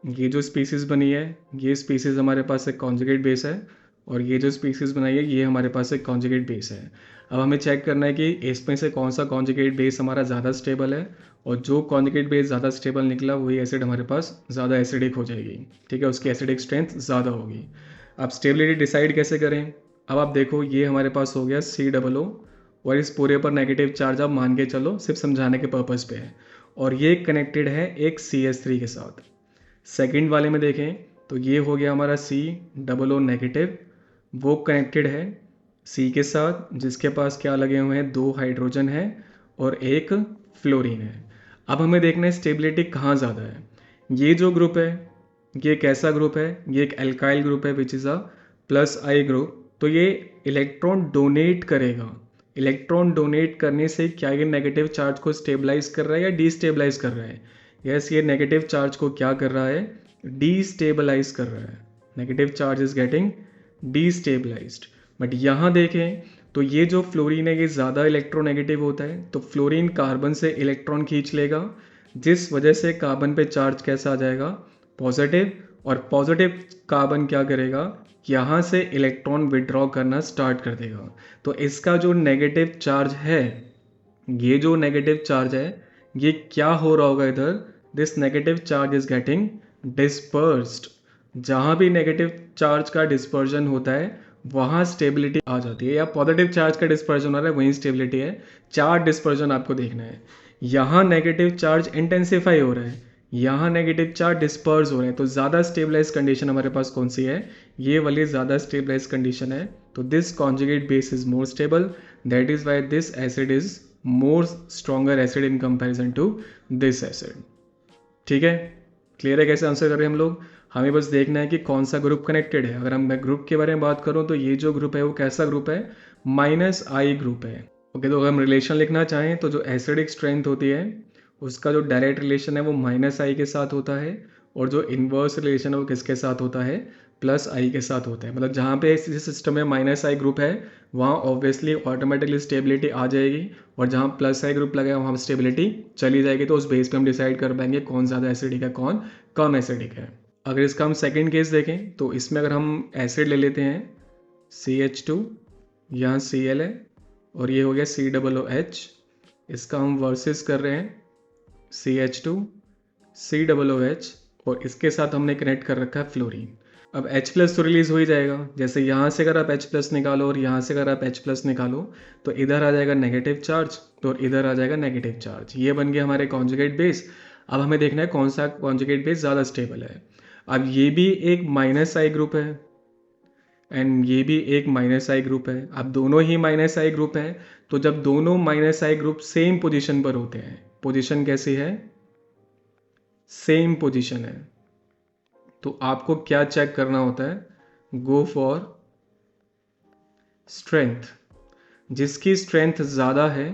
ये जो स्पीसीज़ बनी है, ये स्पीसीज़ हमारे पास एक कॉन्जुगेट बेस है और ये जो स्पीसीज़ बनाई है ये हमारे पास एक कॉन्जुगेट बेस है. अब हमें चेक करना है कि इसमें से कौन सा कॉन्जुगेट बेस हमारा ज़्यादा स्टेबल है, और जो कॉन्जुगेट बेस ज़्यादा स्टेबल निकला वही एसिड हमारे पास ज़्यादा एसिडिक हो जाएगी. ठीक है, उसकी एसिडिक स्ट्रेंथ ज़्यादा होगी. अब स्टेबिलिटी डिसाइड कैसे करें, अब आप देखो ये हमारे पास हो गया COO और इस पूरे पर नेगेटिव चार्ज आप मान के चलो, सिर्फ समझाने के पर्पज़ पे है, और ये कनेक्टेड है एक CH3 के साथ. सेकंड वाले में देखें तो ये हो गया हमारा COO नेगेटिव, वो कनेक्टेड है C के साथ जिसके पास क्या लगे हुए हैं, 2 हाइड्रोजन है और एक फ्लोरीन है. अब हमें देखना है स्टेबिलिटी कहाँ ज़्यादा है. ये जो ग्रुप है ये कैसा ग्रुप है, ये एक एल्काइल ग्रुप है which is a +I group. तो ये इलेक्ट्रॉन डोनेट करेगा. इलेक्ट्रॉन डोनेट करने से क्या ये नेगेटिव चार्ज को स्टेबलाइज कर रहा है या डिस्टेबलाइज कर रहा है, यस ये नेगेटिव चार्ज को क्या कर रहा है, डिस्टेबलाइज कर रहा है. Negative charge is getting destabilised. But यहाँ देखें तो ये जो फ्लोरीन है ये ज़्यादा इलेक्ट्रोनेगेटिव होता है, तो फ्लोरीन कार्बन से इलेक्ट्रॉन खींच लेगा जिस वजह से कार्बन पे चार्ज कैसा आ जाएगा, पॉजिटिव. और पॉजिटिव कार्बन क्या करेगा, यहाँ से इलेक्ट्रॉन विड्रॉ करना स्टार्ट कर देगा. तो इसका जो नेगेटिव चार्ज है, ये जो नेगेटिव चार्ज है ये क्या हो रहा होगा इधर, this negative charge is getting dispersed. जहाँ भी नेगेटिव चार्ज का डिस्पर्जन होता है वहाँ स्टेबिलिटी आ जाती है, या पॉजिटिव चार्ज का डिस्पर्जन हो रहा है वहीं स्टेबिलिटी है. चार्ज डिस्पर्जन आपको देखना है. यहाँ नेगेटिव चार्ज इंटेंसिफाई हो रहा है, यहाँ नेगेटिव चार्ज डिस्पर्स हो रहा है, तो ज़्यादा स्टेबलाइज कंडीशन हमारे पास कौन सी है, ये वाली ज़्यादा स्टेबलाइज कंडीशन है. तो this conjugate base is more stable, that is why this acid is more stronger acid in comparison to this acid. ठीक है, क्लियर है कैसे आंसर कर रहे हैं हम लोग. हमें बस देखना है कि कौन सा ग्रुप कनेक्टेड है. अगर हम मैं ग्रुप के बारे में बात करूं तो ये जो ग्रुप है वो कैसा ग्रुप है, -I ग्रुप है. ओके, तो अगर हम रिलेशन लिखना चाहें तो जो एसिडिक स्ट्रेंथ होती है उसका जो डायरेक्ट रिलेशन है वो -I के साथ होता है, और जो इन्वर्स रिलेशन है वो किसके साथ होता है, +I के साथ होता है. मतलब जहाँ पे इस सिस्टम में -I ग्रुप है वहाँ ऑब्वियसली ऑटोमेटिकली स्टेबिलिटी आ जाएगी, और जहाँ +I ग्रुप लगा है वहाँ स्टेबिलिटी चली जाएगी. तो उस बेस पे हम डिसाइड कर पाएंगे कौन ज़्यादा एसिडिक है कौन कम एसिडिक है. अगर इसका हम सेकेंड केस देखें तो इसमें अगर हम एसिड ले लेते हैं CH2, यहाँ Cl है और ये हो गया COOH, इसका हम वर्सेस कर रहे हैं CH2 COOH और इसके साथ हमने कनेक्ट कर रखा है फ्लोरीन. अब H+ तो रिलीज हो ही जाएगा. जैसे यहाँ से अगर आप H+ निकालो और यहाँ से अगर आप H+ निकालो तो इधर आ जाएगा नेगेटिव चार्ज और इधर आ जाएगा नेगेटिव चार्ज. ये बन गया हमारे कॉन्जुगेट बेस. अब हमें देखना है कौन सा कॉन्जुगेट बेस ज़्यादा स्टेबल है. अब ये भी एक -I ग्रुप है एंड ये भी एक -I ग्रुप है. अब दोनों ही -I ग्रुप हैं, तो जब दोनों -I ग्रुप सेम पोजीशन पर होते हैं, पोजीशन कैसी है, सेम पोजीशन है, तो आपको क्या चेक करना होता है, गो फॉर स्ट्रेंथ. जिसकी स्ट्रेंथ ज़्यादा है,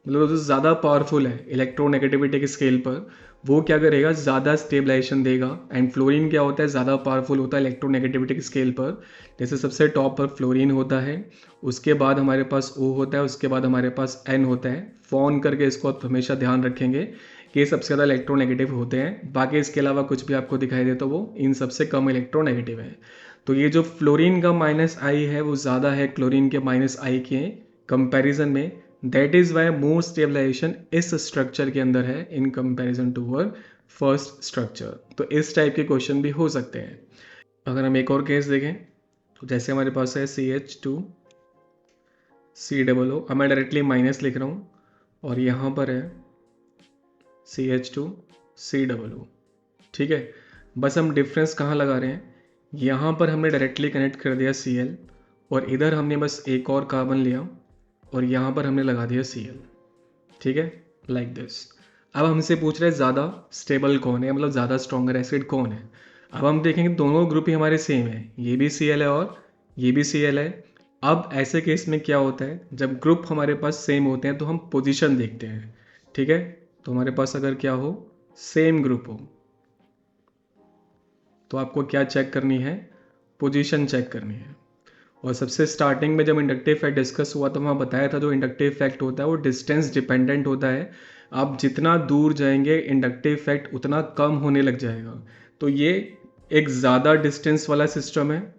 मतलब जो ज़्यादा पावरफुल है इलेक्ट्रोनेगेटिविटी के स्केल पर, वो क्या करेगा, ज़्यादा स्टेबलाइजेशन देगा. एंड फ्लोरीन क्या होता है, ज़्यादा पावरफुल होता है इलेक्ट्रोनेगेटिविटी के स्केल पर. जैसे सबसे टॉप पर फ्लोरीन होता है, उसके बाद हमारे पास O होता है, उसके बाद हमारे पास N होता है. फोन करके इसको आप हमेशा ध्यान रखेंगे ये सबसे ज़्यादा इलेक्ट्रोनेगेटिव होते हैं, बाकी इसके अलावा कुछ भी आपको दिखाई दे तो वो इन सबसे कम इलेक्ट्रोनेगेटिव है। तो ये जो फ्लोरीन का -I है वो ज़्यादा है क्लोरीन के -I के कंपैरिजन में। That is why more stabilisation इस स्ट्रक्चर के अंदर है in comparison to our first structure. तो इस टाइप के क्वेश्चन भी हो सकते हैं। अगर हम एक और केस देखें तो जैसे हमारे पास है CH2COO, अब मैं डायरेक्टली माइनस लिख रहा हूँ, और यहाँ पर है CH2COO। ठीक है, बस हम डिफरेंस कहाँ लगा रहे हैं, यहाँ पर हमने डायरेक्टली कनेक्ट कर दिया Cl, और इधर हमने बस एक और कार्बन लिया और यहाँ पर हमने लगा दिया Cl। ठीक है, लाइक दिस। अब हमसे पूछ रहे हैं ज़्यादा स्टेबल कौन है, मतलब ज़्यादा स्ट्रॉन्गर एसिड कौन है। अब हम देखेंगे दोनों ग्रुप ही हमारे सेम है, ये भी Cl है और ये भी Cl है। अब ऐसे केस में क्या होता है, जब ग्रुप हमारे पास सेम होते हैं तो हम पोजीशन देखते हैं। ठीक है, तो हमारे पास अगर क्या हो, सेम ग्रुप हो, तो आपको क्या चेक करनी है, पोजीशन चेक करनी है। और सबसे स्टार्टिंग में जब इंडक्टिव इफेक्ट डिस्कस हुआ तो वहाँ बताया था जो इंडक्टिव इफेक्ट होता है वो डिस्टेंस डिपेंडेंट होता है। आप जितना दूर जाएंगे इंडक्टिव इफेक्ट उतना कम होने लग जाएगा। तो ये एक ज़्यादा डिस्टेंस वाला सिस्टम है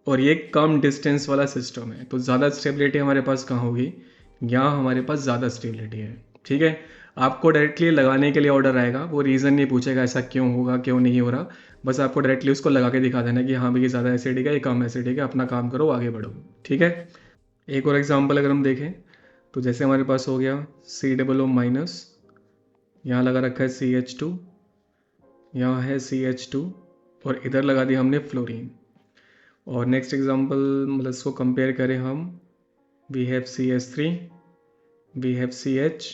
और ये कम डिस्टेंस वाला सिस्टम है। तो ज़्यादा स्टेबिलिटी हमारे पास कहाँ होगी, यहाँ हमारे पास ज़्यादा स्टेबिलिटी है। ठीक है, आपको डायरेक्टली लगाने के लिए ऑर्डर आएगा, वो रीज़न नहीं पूछेगा ऐसा क्यों होगा क्यों नहीं हो रहा, बस आपको डायरेक्टली उसको लगा के दिखा देना कि हाँ भाई ये ज़्यादा एसिडिक है ये कम एसिडिक है, अपना काम करो आगे बढ़ो। ठीक है, एक और एग्जांपल अगर हम देखें तो जैसे हमारे पास हो गया COO-, यहाँ लगा रखा है CH2, यहाँ है CH2 और इधर लगा दिया हमने फ्लोरीन। और नेक्स्ट एग्जांपल मतलब इसको कंपेयर करें हम, we have CH3, we have CH,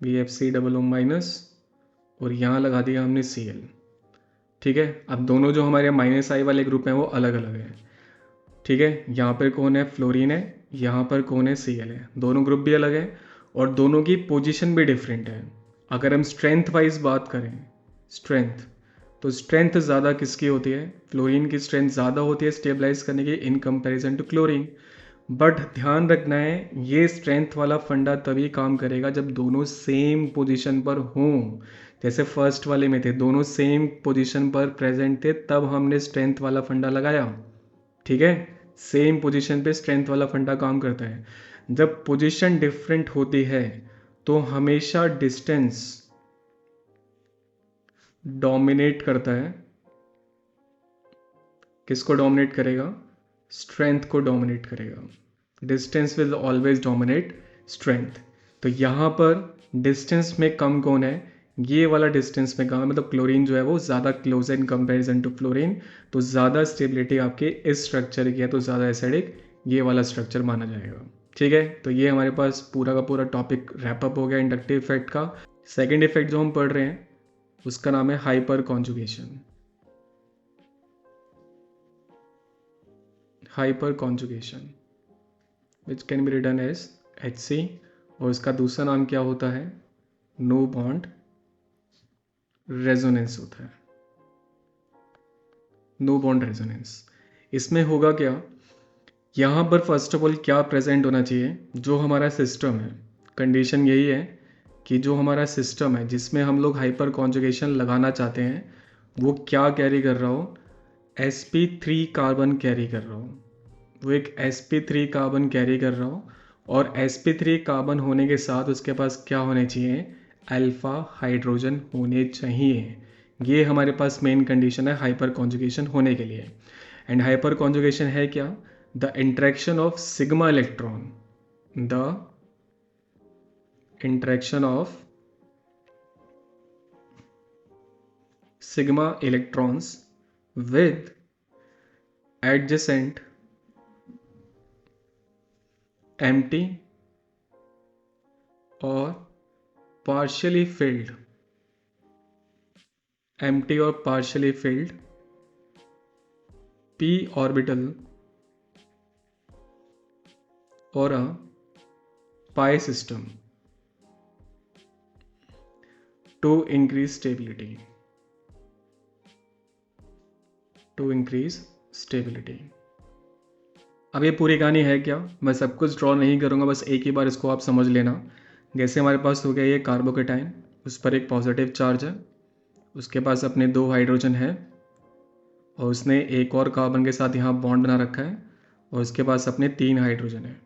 we have COO-, और यहाँ लगा दिया हमने Cl। ठीक है, अब दोनों जो हमारे -I वाले ग्रुप हैं वो अलग अलग हैं। ठीक है, यहाँ पर कौन है, फ्लोरीन है, यहाँ पर कौन है, Cl है। दोनों ग्रुप भी अलग है और दोनों की पोजीशन भी डिफरेंट है। अगर हम स्ट्रेंथ वाइज बात करें, स्ट्रेंथ, तो स्ट्रेंथ ज़्यादा किसकी होती है, फ्लोरीन की स्ट्रेंथ ज़्यादा होती है स्टेबलाइज करने की in comparison to chlorine. But ध्यान रखना है ये स्ट्रेंथ वाला फंडा तभी काम करेगा जब दोनों सेम पोजीशन पर हों। जैसे फर्स्ट वाले में थे, दोनों सेम पोजीशन पर प्रेजेंट थे तब हमने स्ट्रेंथ वाला फंडा लगाया। ठीक है, सेम पोजीशन पे स्ट्रेंथ वाला फंडा काम करता है। जब पोजीशन डिफरेंट होती है तो हमेशा डिस्टेंस डोमिनेट करता है। किसको डोमिनेट करेगा, स्ट्रेंथ को डोमिनेट करेगा। Distance will always dominate strength. तो यहाँ पर डिस्टेंस में कम कौन है, ये वाला डिस्टेंस में कम है, मतलब क्लोरीन जो है वो ज़्यादा क्लोज है इन कंपेरिजन टू फ्लोरीन। तो ज़्यादा स्टेबिलिटी आपके इस स्ट्रक्चर की है, तो ज़्यादा एसिडिक ये वाला स्ट्रक्चर माना जाएगा। ठीक है, तो ये हमारे पास पूरा का पूरा टॉपिक रैपअप हो गया इंडक्टिव इफेक्ट का। सेकेंड इफेक्ट जो हम पढ़ रहे हैं उसका नाम है hyperconjugation. Hyperconjugation which can be written as HC, और इसका दूसरा नाम क्या होता है, नो बॉन्ड रेजोनेंस होता है। नो बॉन्ड रेजोनेंस, इसमें होगा क्या, यहाँ पर फर्स्ट ऑफ ऑल क्या प्रेजेंट होना चाहिए, जो हमारा सिस्टम है, कंडीशन यही है कि जो हमारा सिस्टम है जिसमें हम लोग हाइपर कॉन्जुगेशन लगाना चाहते हैं वो क्या कैरी कर रहा हो, sp3 कार्बन कैरी कर रहा हो, वो एक sp3 कार्बन कैरी कर रहा हो, और sp3 कार्बन होने के साथ उसके पास क्या होने चाहिए, अल्फा हाइड्रोजन होने चाहिए। ये हमारे पास मेन कंडीशन है हाइपर कॉन्जुगेशन होने के लिए। एंड हाइपर कॉन्जुगेशन है क्या, the interaction of sigma electron, the interaction of sigma electrons with adjacent empty or partially filled p orbital or a pi system to increase stability. अब ये पूरी कहानी है क्या, मैं सब कुछ ड्रॉ नहीं करूँगा, बस एक ही बार इसको आप समझ लेना। जैसे हमारे पास हो गया ये कार्बोकेटाइन, उस पर एक पॉजिटिव चार्ज है, उसके पास अपने 2 हाइड्रोजन है और उसने एक और कार्बन के साथ यहाँ बॉन्ड बना रखा है और उसके पास अपने 3 हाइड्रोजन है।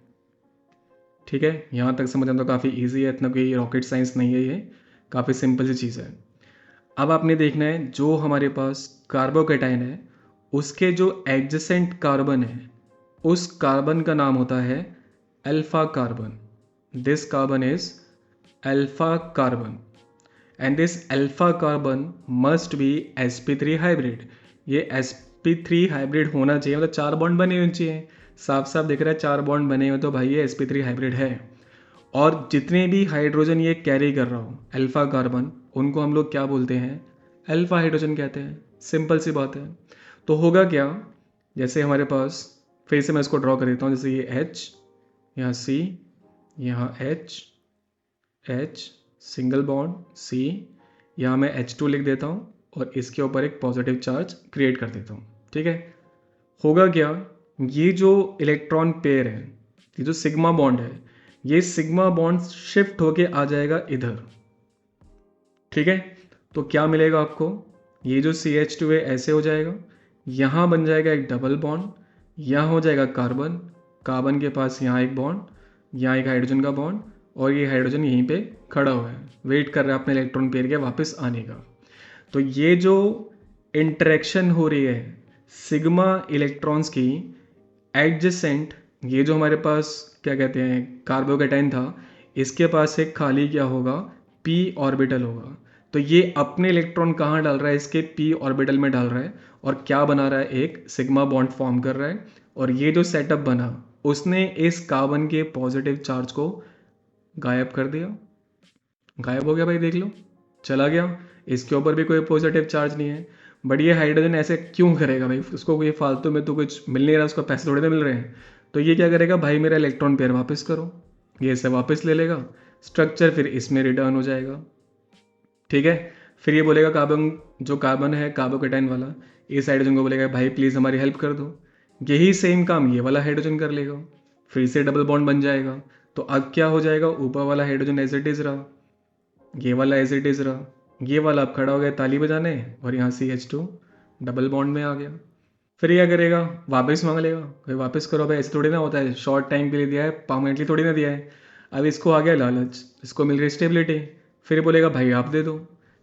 ठीक है, यहाँ तक समझना तो काफ़ी इजी है, इतना कोई रॉकेट साइंस नहीं है, ये काफ़ी सिंपल सी चीज़ है। अब आपने देखना है जो हमारे पास कार्बोकेटाइन है उसके जो एडजेसेंट कार्बन है उस कार्बन का नाम होता है alpha carbon. This carbon is alpha carbon and this alpha carbon must be sp3 hybrid. ये sp3 हाइब्रिड होना चाहिए, मतलब 4 बॉन्ड बने होने चाहिए। साफ साफ दिख रहा है 4 बॉन्ड बने हुए, तो भाई ये sp3 हाइब्रिड है। और जितने भी हाइड्रोजन ये कैरी कर रहा हो अल्फा कार्बन, उनको हम लोग क्या बोलते हैं? अल्फा हाइड्रोजन कहते हैं। सिंपल सी बात है। तो होगा क्या, जैसे हमारे पास, फिर से मैं इसको ड्रॉ कर देता हूँ, जैसे ये H, यहाँ C, यहाँ H सिंगल बॉन्ड C, यहाँ मैं H2 लिख देता हूँ और इसके ऊपर एक पॉजिटिव चार्ज क्रिएट कर देता हूँ। ठीक है, होगा क्या, ये जो इलेक्ट्रॉन पेयर है, ये जो सिग्मा बॉन्ड है, ये सिग्मा बॉन्ड शिफ्ट होके आ जाएगा इधर। ठीक है, तो क्या मिलेगा आपको, ये जो CH2 है ऐसे हो जाएगा, यहाँ बन जाएगा एक डबल बॉन्ड, यहाँ हो जाएगा कार्बन, कार्बन के पास यहाँ एक बॉन्ड, यहाँ एक हाइड्रोजन का बॉन्ड, और ये हाइड्रोजन यहीं पे खड़ा हुआ है, वेट कर रहा है अपने इलेक्ट्रॉन पेयर के वापस आने का। तो ये जो इंटरेक्शन हो रही है सिग्मा इलेक्ट्रॉन्स की एडजेसेंट, ये जो हमारे पास क्या कहते हैं कार्बोकेटाइन था, इसके पास एक खाली क्या होगा, p ऑर्बिटल होगा। तो ये अपने इलेक्ट्रॉन कहाँ डाल रहा है, इसके p ऑर्बिटल में डाल रहा है और क्या बना रहा है, एक सिग्मा बॉन्ड फॉर्म कर रहा है। और ये जो सेटअप बना उसने इस कार्बन के पॉजिटिव चार्ज को गायब कर दिया, गायब हो गया भाई, देख लो चला गया। इसके ऊपर भी कोई पॉजिटिव चार्ज नहीं है। बट ये हाइड्रोजन ऐसे क्यों करेगा भाई, उसको कोई फालतू में तो कुछ मिल नहीं रहा, उसको पैसे थोड़े ना मिल रहे हैं। तो ये क्या करेगा, भाई मेरा इलेक्ट्रॉन पेयर वापस करो, ये इसे वापस ले लेगा, स्ट्रक्चर फिर इसमें रिटर्न हो जाएगा। ठीक है, फिर ये बोलेगा कार्बन, जो कार्बन है कार्बोकेटाइन वाला, इस हाइड्रोजन को बोलेगा भाई प्लीज़ हमारी हेल्प कर दो। यही सेम काम ये वाला हाइड्रोजन कर लेगा, फिर से डबल बॉन्ड बन जाएगा। तो अब क्या हो जाएगा, ऊपर वाला हाइड्रोजन एज इट इज़ रहा, ये वाला एज इट इज़ रहा, ये वाला अब खड़ा हो गया ताली बजाने और यहाँ CH2 डबल बॉन्ड में आ गया। फिर क्या करेगा, वापस मांग लेगा, भाई वापस करो भाई, ऐसे थोड़ी ना होता है, शॉर्ट टाइम के लिए दिया है, परमानेंटली थोड़ी ना दिया है। अब इसको आ गया लालच, इसको मिल रही स्टेबिलिटी, फिर बोलेगा भाई आप दे दो।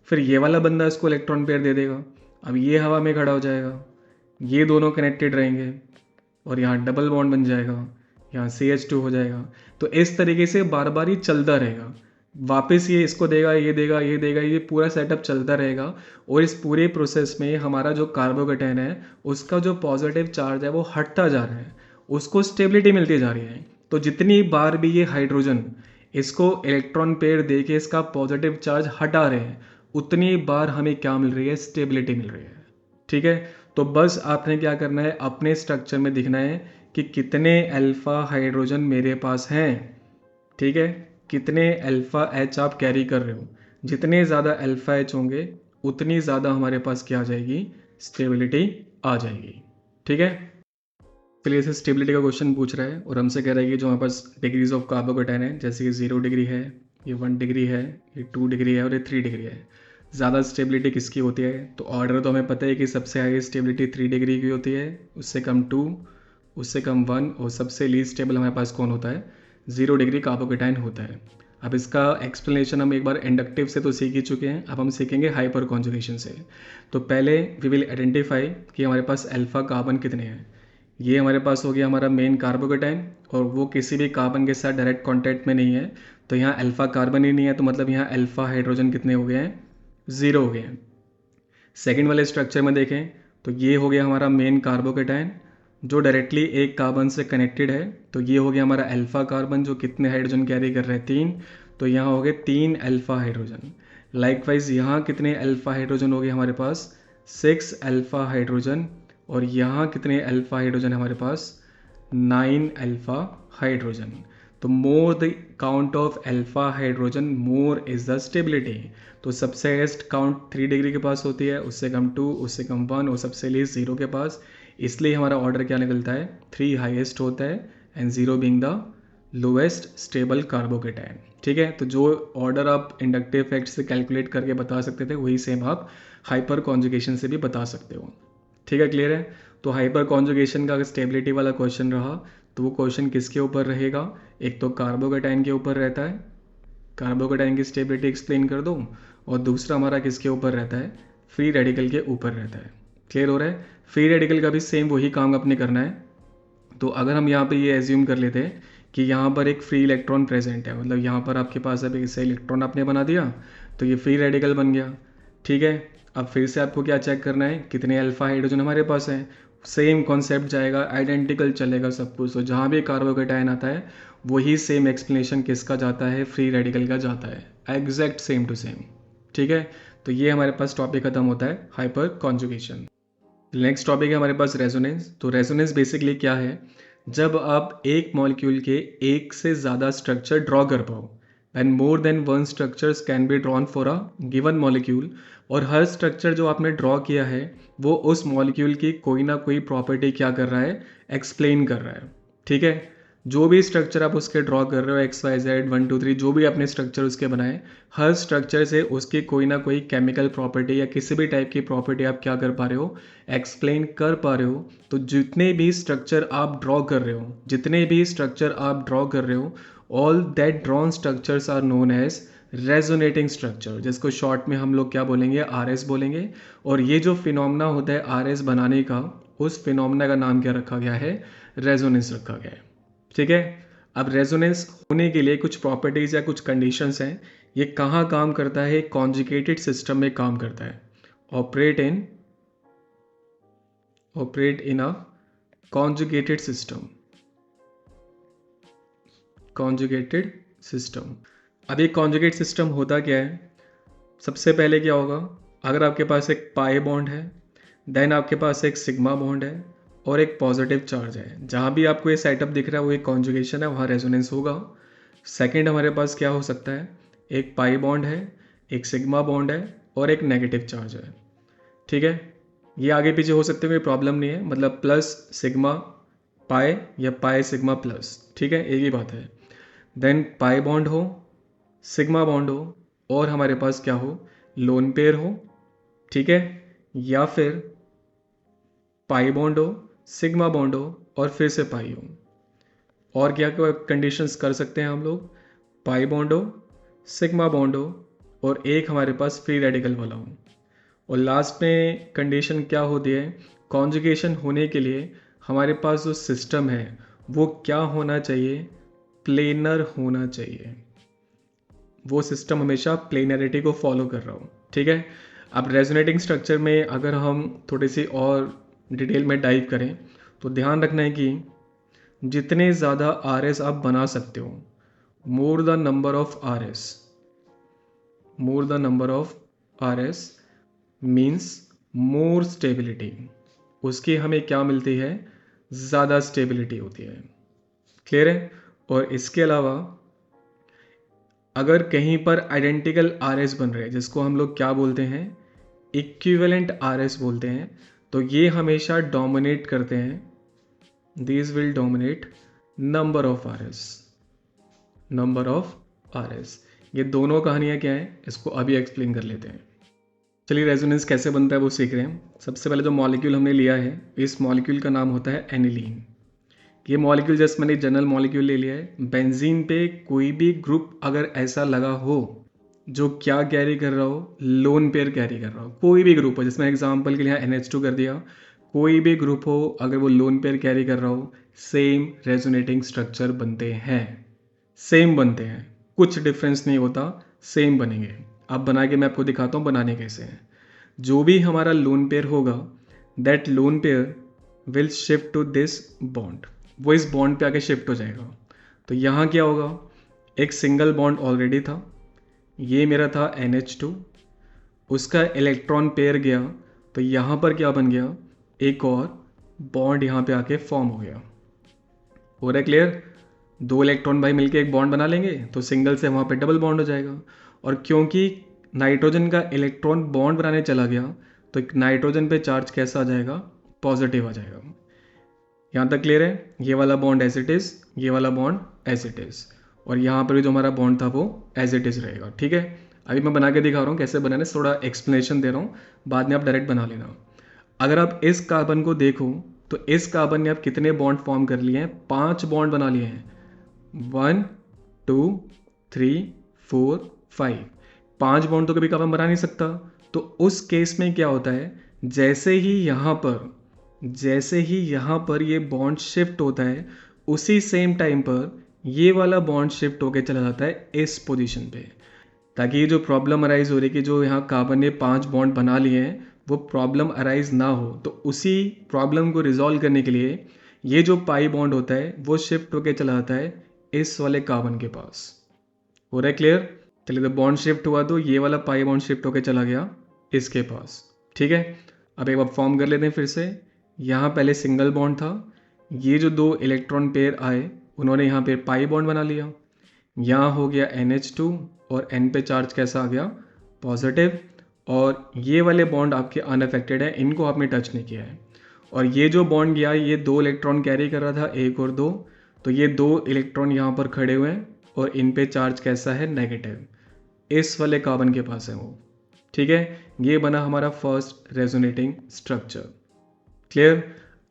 फिर ये वाला बंदा इसको इलेक्ट्रॉन पेयर दे देगा, अब ये हवा में खड़ा हो जाएगा, ये दोनों कनेक्टेड रहेंगे और यहाँ डबल बॉन्ड बन जाएगा, यहाँ CH2 हो जाएगा। तो इस तरीके से बार बार ये चलता रहेगा, वापस ये इसको देगा, ये देगा, ये देगा, ये पूरा सेटअप चलता रहेगा। और इस पूरे प्रोसेस में हमारा जो कार्बोकेटाइन है उसका जो पॉजिटिव चार्ज है वो हटता जा रहा है, उसको स्टेबिलिटी मिलती जा रही है। तो जितनी बार भी ये हाइड्रोजन इसको इलेक्ट्रॉन पेयर दे के इसका पॉजिटिव चार्ज हटा रहे हैं, उतनी बार हमें क्या मिल रही है, स्टेबिलिटी मिल रही है। ठीक है, तो बस आपने क्या करना है, अपने स्ट्रक्चर में दिखना है कि कितने अल्फा हाइड्रोजन मेरे पास हैं। ठीक है, कितने अल्फा H आप कैरी कर रहे हो, जितने ज़्यादा अल्फा H होंगे उतनी ज़्यादा हमारे पास क्या आ जाएगी, स्टेबिलिटी आ जाएगी। ठीक है, चलिए इसे स्टेबिलिटी का क्वेश्चन पूछ रहा है और हमसे कह रहा है कि जो हमारे पास डिग्रीज ऑफ कार्बोकेटाइन है, जैसे कि 0 डिग्री है, ये 1 डिग्री है, ये 2 डिग्री है और ये 3 डिग्री है, ज़्यादा स्टेबिलिटी किसकी होती है। तो ऑर्डर तो हमें पता है कि सबसे हाई स्टेबिलिटी 3 डिग्री की होती है, उससे कम 2, उससे कम 1 और सबसे लीस्ट स्टेबल हमारे पास कौन होता है, 0 डिग्री कार्बोकेटाइन होता है। अब इसका एक्सप्लेनेशन हम एक बार इंडक्टिव से तो सीख ही चुके हैं, अब हम सीखेंगे हाइपर कॉन्जुगेशन से। तो पहले वी विल आइडेंटिफाई कि हमारे पास अल्फा कार्बन कितने हैं। ये हमारे पास हो गया हमारा मेन कार्बोकेटाइन और वो किसी भी कार्बन के साथ डायरेक्ट कॉन्टैक्ट में नहीं है, तो यहाँ अल्फा कार्बन ही नहीं है, तो मतलब यहाँ अल्फा हाइड्रोजन कितने हो गए हैं, 0 हो गए हैं। सेकेंड वाले स्ट्रक्चर में देखें तो ये हो गया हमारा मेन कार्बोकेटाइन जो डायरेक्टली एक कार्बन से कनेक्टेड है, तो ये हो गया हमारा अल्फा कार्बन जो कितने हाइड्रोजन कैरी कर रहे हैं, 3, तो यहाँ हो गए 3 अल्फा हाइड्रोजन। लाइकवाइज यहाँ कितने अल्फा हाइड्रोजन हो गए हमारे पास, 6 अल्फा हाइड्रोजन, और यहाँ कितने अल्फा हाइड्रोजन हमारे पास, 9 अल्फा हाइड्रोजन। तो more the count of alpha hydrogen more is the stability. तो सबसे हाइस्ट काउंट 3 डिग्री के पास होती है, उससे कम 2, उससे कम 1 और सबसे लीस्ट 0 के पास। इसलिए हमारा ऑर्डर क्या निकलता है, 3 हाईएस्ट होता है and 0 being the lowest stable carbocation. ठीक है, तो जो ऑर्डर आप इंडक्टिव इफेक्ट से कैलकुलेट करके बता सकते थे वही सेम आप हाइपर कॉन्जुगेशन से भी बता सकते हो। ठीक है, क्लियर है। तो हाइपर कॉन्जुगेशन का अगर स्टेबिलिटी वाला क्वेश्चन रहा तो वो क्वेश्चन किसके ऊपर रहेगा, एक तो कार्बोकेटाइन के ऊपर रहता है, कार्बोकेटाइन की स्टेबिलिटी एक्सप्लेन कर दो, और दूसरा हमारा किसके ऊपर रहता है, फ्री रेडिकल के ऊपर रहता है। क्लियर हो रहा है। फ्री रेडिकल का भी सेम वही काम अपने करना है। तो अगर हम यहाँ पे ये एज्यूम कर लेते हैं कि यहाँ पर एक फ्री इलेक्ट्रॉन प्रेजेंट है, मतलब यहाँ पर आपके पास अभी इससे इलेक्ट्रॉन आपने बना दिया तो ये फ्री रेडिकल बन गया। ठीक है, अब फिर से आपको क्या चेक करना है, कितने अल्फा हाइड्रोजन हमारे पास है। सेम कॉन्सेप्ट जाएगा, आइडेंटिकल चलेगा सब कुछ। तो जहाँ भी कार्बोकेटाइन आता है वही सेम एक्सप्लेनेशन किसका जाता है, फ्री रेडिकल का जाता है, एग्जैक्ट सेम टू सेम। ठीक है, तो ये हमारे पास टॉपिक खत्म होता है हाइपर कॉन्जुगेशन। नेक्स्ट टॉपिक है हमारे पास रेजोनेंस। तो रेजोनेंस बेसिकली क्या है, जब आप एक मॉलिक्यूल के एक से ज़्यादा स्ट्रक्चर ड्रॉ कर पाओ, and more than one structures can be drawn for a given molecule, और हर स्ट्रक्चर जो आपने ड्रॉ किया है वो उस मॉलिक्यूल की कोई ना कोई प्रॉपर्टी क्या कर रहा है, एक्सप्लेन कर रहा है। ठीक है, जो भी स्ट्रक्चर आप उसके ड्रॉ कर रहे हो, एक्स वाई जेड 1 2 3 जो भी आपने स्ट्रक्चर उसके बनाए, हर स्ट्रक्चर से उसकी कोई ना कोई केमिकल प्रॉपर्टी या किसी भी टाइप की प्रॉपर्टी आप क्या कर पा रहे हो, एक्सप्लेन कर पा रहे हो। तो जितने भी स्ट्रक्चर आप ड्रॉ कर रहे हो, जितने भी स्ट्रक्चर आप ड्रॉ कर रहे हो, all that drawn structures are known as resonating structure, जिसको शॉर्ट में हम लोग क्या बोलेंगे, आरएस बोलेंगे। और ये जो फिनोमेना होता है आरएस बनाने का, उस फिनोमेना का नाम क्या रखा गया है, रेजोनेंस रखा गया है। ठीक है, अब रेजोनेंस होने के लिए कुछ प्रॉपर्टीज या कुछ कंडीशंस हैं। ये कहाँ काम करता है, कॉन्जुगेटेड सिस्टम में काम करता है। Operate in a conjugated system. अब ये कॉन्जुगेट सिस्टम होता क्या है, सबसे पहले क्या होगा, अगर आपके पास एक पाई बॉन्ड है, देन आपके पास एक सिग्मा बॉन्ड है और एक पॉजिटिव चार्ज है, जहाँ भी आपको ये सेटअप दिख रहा है वो एक कॉन्जुगेशन है, वहाँ रेजोनेंस होगा। सेकंड हमारे पास क्या हो सकता है, एक पाई बॉन्ड है, एक सिग्मा बॉन्ड है और एक नेगेटिव चार्ज है। ठीक है, ये आगे पीछे हो सकते हुए प्रॉब्लम नहीं है, मतलब प्लस सिग्मा पाई या पाई सिग्मा प्लस, ठीक है, एक ही बात है। देन पाई बॉन्ड हो, सिग्मा बॉन्ड हो, और हमारे पास क्या हो, लोन पेयर हो। ठीक है, या फिर पाई बॉन्ड हो, सिग्मा बॉन्ड हो और फिर से पाई हो। और क्या क्या कंडीशंस कर सकते हैं हम लोग, पाई बॉन्ड हो, सिग्मा बॉन्ड हो और एक हमारे पास फ्री रेडिकल वाला हो। और लास्ट में कंडीशन क्या होती है, कॉन्जुगेशन होने के लिए हमारे पास जो सिस्टम है वो क्या होना चाहिए, प्लेनर होना चाहिए। वो सिस्टम हमेशा प्लेनरिटी को फॉलो कर रहा हो। ठीक है, अब रेजोनेटिंग स्ट्रक्चर में अगर हम थोड़ी सी और डिटेल में डाइव करें तो ध्यान रखना है कि जितने ज़्यादा आर एस आप बना सकते हो, more the number of R S means more stability, उसकी हमें क्या मिलती है, ज़्यादा स्टेबिलिटी होती है। क्लियर है। और इसके अलावा अगर कहीं पर आइडेंटिकल आर एस बन रहे हैं, जिसको हम लोग क्या बोलते हैं, इक्विवेलेंट आर एस बोलते हैं, तो ये हमेशा डोमिनेट करते हैं, these will dominate number of R S. ये दोनों कहानियाँ क्या हैं, इसको अभी एक्सप्लेन कर लेते हैं। चलिए, रेजोनेंस कैसे बनता है वो सीख रहे हैं। सबसे पहले जो मॉलिक्यूल हमने लिया है, इस मॉलिक्यूल का नाम होता है एनिलीन। ये मॉलिक्यूल जस्ट मैंने जनरल मॉलिक्यूल ले लिया है। बेंजीन पे कोई भी ग्रुप अगर ऐसा लगा हो जो क्या कैरी कर रहा हो, लोन पेयर कैरी कर रहा हो, कोई भी ग्रुप हो, जिसमें एग्जांपल के लिए NH2 कर दिया, कोई भी ग्रुप हो अगर वो लोन पेयर कैरी कर रहा हो, सेम रेजोनेटिंग स्ट्रक्चर बनते हैं, सेम बनते हैं, कुछ डिफरेंस नहीं होता, सेम बनेंगे। अब बना के मैं आपको दिखाता हूँ बनाने कैसे हैं। जो भी हमारा लोन पेयर होगा, that lone pair will shift to this bond, वो इस बॉन्ड पे आके शिफ्ट हो जाएगा। तो यहाँ क्या होगा, एक सिंगल बॉन्ड ऑलरेडी था, ये मेरा था NH2, उसका इलेक्ट्रॉन पेयर गया तो यहाँ पर क्या बन गया, एक और बॉन्ड यहाँ पे आके फॉर्म हो गया। हो रहा है क्लियर। दो इलेक्ट्रॉन भाई मिलके एक बॉन्ड बना लेंगे तो सिंगल से वहाँ पे डबल बॉन्ड हो जाएगा। और क्योंकि नाइट्रोजन का इलेक्ट्रॉन बॉन्ड बनाने चला गया तो नाइट्रोजन पे चार्ज कैसा आ जाएगा, पॉजिटिव आ जाएगा। यहाँ तक क्लियर है। ये वाला बॉन्ड एज इट इज़, ये वाला बॉन्ड एज इट इज़। और यहाँ पर भी जो हमारा बॉन्ड था वो एज इट इज़ रहेगा। ठीक है, अभी मैं बना के दिखा रहा हूँ कैसे बनाने, थोड़ा एक्सप्लेनेशन दे रहा हूँ, बाद में आप डायरेक्ट बना लेना। अगर आप इस कार्बन को देखो तो इस कार्बन ने आप कितने बॉन्ड फॉर्म कर लिए हैं, 5 बॉन्ड बना लिए हैं। 1 2 3 4 5, 5 बॉन्ड तो कभी कार्बन बना नहीं सकता। तो उस केस में क्या होता है, जैसे ही यहाँ पर ये बॉन्ड शिफ्ट होता है, उसी सेम टाइम पर ये वाला बॉन्ड शिफ्ट होकर चला जाता है इस पोजीशन पे, ताकि ये जो प्रॉब्लम अराइज हो रही है कि जो यहाँ कार्बन ने 5 बॉन्ड बना लिए हैं वो प्रॉब्लम अराइज ना हो, तो उसी प्रॉब्लम को रिजॉल्व करने के लिए ये जो पाई बॉन्ड होता है वो शिफ्ट होकर चला जाता है इस वाले कार्बन के पास। हो रहा है क्लियर? चलिए, तो बॉन्ड शिफ्ट हुआ तो ये वाला पाई बॉन्ड शिफ्ट होकर चला गया इसके पास। ठीक है, अब एक बार फॉर्म कर लेते हैं फिर से। यहाँ पहले सिंगल बॉन्ड था, ये जो 2 इलेक्ट्रॉन पेयर आए उन्होंने यहाँ पे पाई बॉन्ड बना लिया। यहाँ हो गया NH2 और N पे चार्ज कैसा आ गया, पॉजिटिव। और ये वाले बॉन्ड आपके अनअफेक्टेड है, इनको आपने टच नहीं किया है। और ये जो बॉन्ड गया ये 2 इलेक्ट्रॉन कैरी कर रहा था, 1 और 2, तो ये 2 इलेक्ट्रॉन यहाँ पर खड़े हुए हैं और इन पे चार्ज कैसा है, नेगेटिव। इस वाले कार्बन के पास है वो। ठीक है, ये बना हमारा फर्स्ट रेजोनेटिंग स्ट्रक्चर। क्लियर?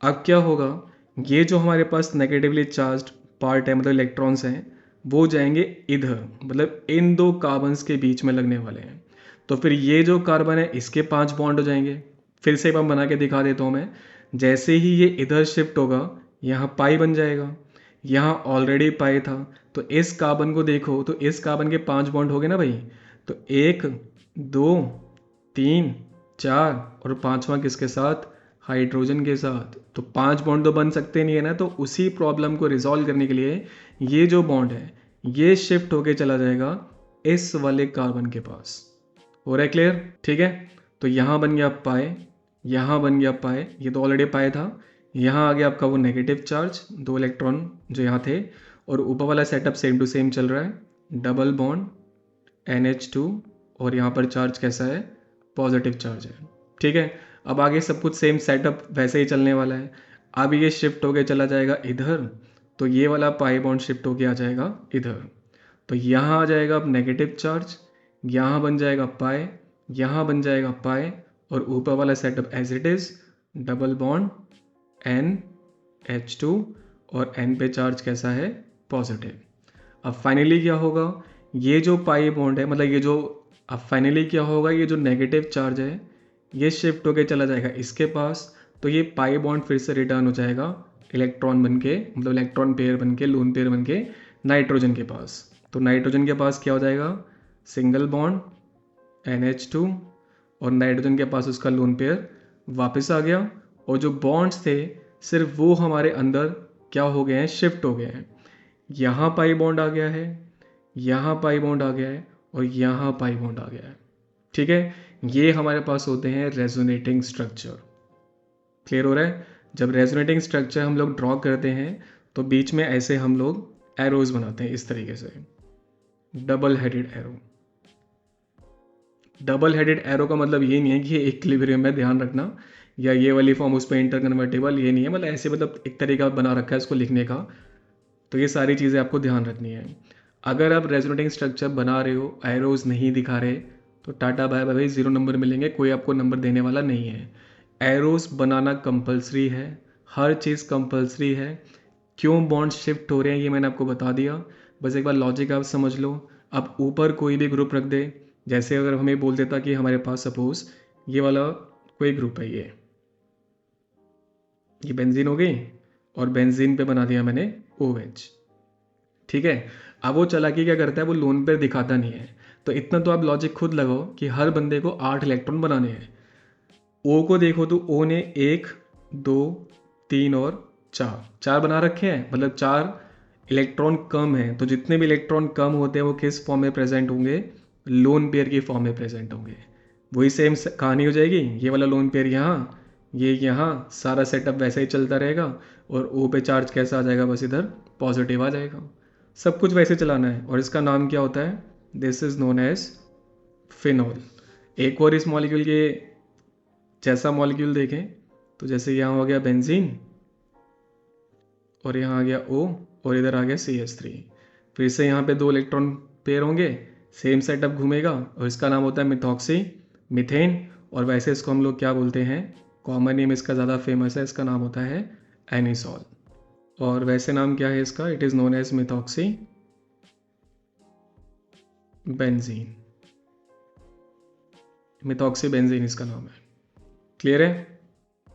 अब क्या होगा, ये जो हमारे पास नेगेटिवली चार्ज्ड पार्ट है, मतलब इलेक्ट्रॉन्स हैं, वो जाएंगे इधर, मतलब इन 2 कार्बन्स के बीच में लगने वाले हैं। तो फिर ये जो कार्बन है इसके 5 बॉन्ड हो जाएंगे। फिर से एक बार बना के दिखा देता हूँ मैं। जैसे ही ये इधर शिफ्ट होगा यहाँ पाई बन जाएगा, यहाँ ऑलरेडी पाई था, तो इस कार्बन को देखो तो इस कार्बन के 5 बॉन्ड हो गए ना भाई। तो 1 2 3 4 और 5वां किसके साथ, हाइड्रोजन के साथ। तो 5 बॉन्ड तो बन सकते नहीं है ना, तो उसी प्रॉब्लम को रिजॉल्व करने के लिए ये जो बॉन्ड है ये शिफ्ट होके चला जाएगा इस वाले कार्बन के पास। हो रहा है क्लियर? ठीक है, तो यहाँ बन गया पाए, यहाँ बन गया पाए, ये तो ऑलरेडी पाए था। यहाँ आ गया आपका वो नेगेटिव चार्ज, 2 इलेक्ट्रॉन जो यहाँ थे, और ऊपर वाला सेटअप सेम टू सेम चल रहा है, डबल बॉन्ड NH2 और यहाँ पर चार्ज कैसा है, पॉजिटिव चार्ज है। ठीक है, अब आगे सब कुछ सेम सेटअप वैसे ही चलने वाला है। अब ये शिफ्ट होके चला जाएगा इधर, तो ये वाला पाई बॉन्ड शिफ्ट होके आ जाएगा इधर। तो यहाँ आ जाएगा अब नेगेटिव चार्ज, यहाँ बन जाएगा पाई, यहाँ बन जाएगा पाई, और ऊपर वाला setup as it is, double bond NH2 और N पे चार्ज कैसा है, पॉजिटिव। अब फाइनली क्या होगा, ये जो पाई बॉन्ड है, मतलब ये जो, अब फाइनली क्या होगा, ये जो नेगेटिव चार्ज है ये शिफ्ट होके चला जाएगा इसके पास, तो ये पाई बॉन्ड फिर से रिटर्न हो जाएगा इलेक्ट्रॉन बन के, मतलब इलेक्ट्रॉन पेयर बन के, लोन पेयर बन के नाइट्रोजन के पास। तो नाइट्रोजन के पास क्या हो जाएगा, सिंगल बॉन्ड NH2 और नाइट्रोजन के पास उसका लोन पेयर वापस आ गया, और जो बॉन्ड्स थे सिर्फ वो हमारे अंदर क्या हो गए हैं, शिफ्ट हो गए हैं। यहाँ पाई बॉन्ड आ गया है, यहाँ पाई बॉन्ड आ गया है, और यहाँ पाई बॉन्ड आ गया है। ठीक है, ये हमारे पास होते हैं रेजोनेटिंग स्ट्रक्चर। क्लियर हो रहा है? जब रेजोनेटिंग स्ट्रक्चर हम लोग ड्रॉ करते हैं तो बीच में ऐसे हम लोग एरोज बनाते हैं इस तरीके से, double headed arrow. Double headed arrow का मतलब ये नहीं है कि ये इक्विलिब्रियम में, ध्यान रखना, या ये वाली फॉर्म उस पर इंटर कन्वर्टेबल, ये नहीं है, मतलब ऐसे, मतलब एक तरीका बना रखा है इसको लिखने का। तो ये सारी चीज़ें आपको ध्यान रखनी है। अगर आप रेजोनेटिंग स्ट्रक्चर बना रहे हो, एरोज नहीं दिखा रहे, तो टाटा बाय बाय भाई, 0 नंबर मिलेंगे, कोई आपको नंबर देने वाला नहीं है। एरोज बनाना कंपलसरी है, हर चीज़ कंपलसरी है। क्यों बॉन्ड शिफ्ट हो रहे हैं ये मैंने आपको बता दिया, बस एक बार लॉजिक आप समझ लो। अब ऊपर कोई भी ग्रुप रख दे, जैसे अगर हमें बोल देता कि हमारे पास सपोज ये वाला कोई ग्रुप है, ये बेंजीन हो गई, और बेंजीन पे बना दिया मैंने OH। ठीक है, अब वो चालाकी क्या करता है, वो लोन पेयर दिखाता नहीं है। तो इतना तो आप लॉजिक खुद लगाओ कि हर बंदे को 8 इलेक्ट्रॉन बनाने हैं। O को देखो तो O ने 1 2 3 और 4 बना रखे हैं, मतलब 4 इलेक्ट्रॉन कम है। तो जितने भी इलेक्ट्रॉन कम होते हैं वो किस फॉर्म में प्रेजेंट होंगे, लोन पेयर की फॉर्म में प्रेजेंट होंगे। वही सेम कहानी हो जाएगी, ये वाला लोन पेयर यहाँ, ये यहाँ, सारा सेटअप वैसे ही चलता रहेगा, और O पे चार्ज कैसा आ जाएगा, बस इधर पॉजिटिव आ जाएगा। सब कुछ वैसे चलाना है, और इसका नाम क्या होता है, this is known as phenol. एक और इस मॉलिक्यूल के जैसा मॉलिक्यूल देखें तो जैसे यहाँ हो गया बेंजीन, और यहाँ आ गया O, और इधर आ गया CH3। फिर से यहाँ पे 2 इलेक्ट्रॉन पेयर होंगे, सेम सेटअप घूमेगा और इसका नाम होता है मिथॉक्सी मीथेन। और वैसे इसको हम लोग क्या बोलते हैं, कॉमन नेम इसका ज़्यादा फेमस है, इसका नाम होता है एनिसॉल। और वैसे नाम क्या है इसका, it is known as methoxy benzene. Methoxy benzene इसका नाम है। क्लियर है?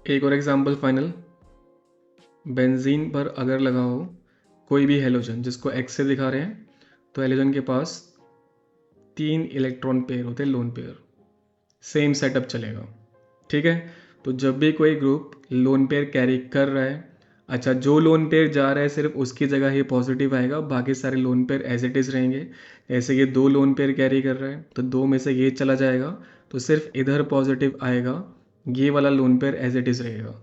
एक और एग्जांपल फाइनल। बेंजीन पर अगर लगा हो कोई भी हेलोजन जिसको एक्स से दिखा रहे हैं, तो हेलोजन के पास 3 इलेक्ट्रॉन पेयर होते हैं, लोन पेयर, सेम सेटअप चलेगा। ठीक है, तो जब भी कोई ग्रुप लोन पेयर कैरी कर रहा है, अच्छा जो लोन पेयर जा रहा है सिर्फ उसकी जगह ही पॉजिटिव आएगा, बाकी सारे lone pair as it is रहेंगे। जैसे ये 2 लोन पेयर कैरी कर रहा है तो 2 में से ये चला जाएगा, तो सिर्फ इधर पॉजिटिव आएगा, ये वाला lone pair as it is रहेगा।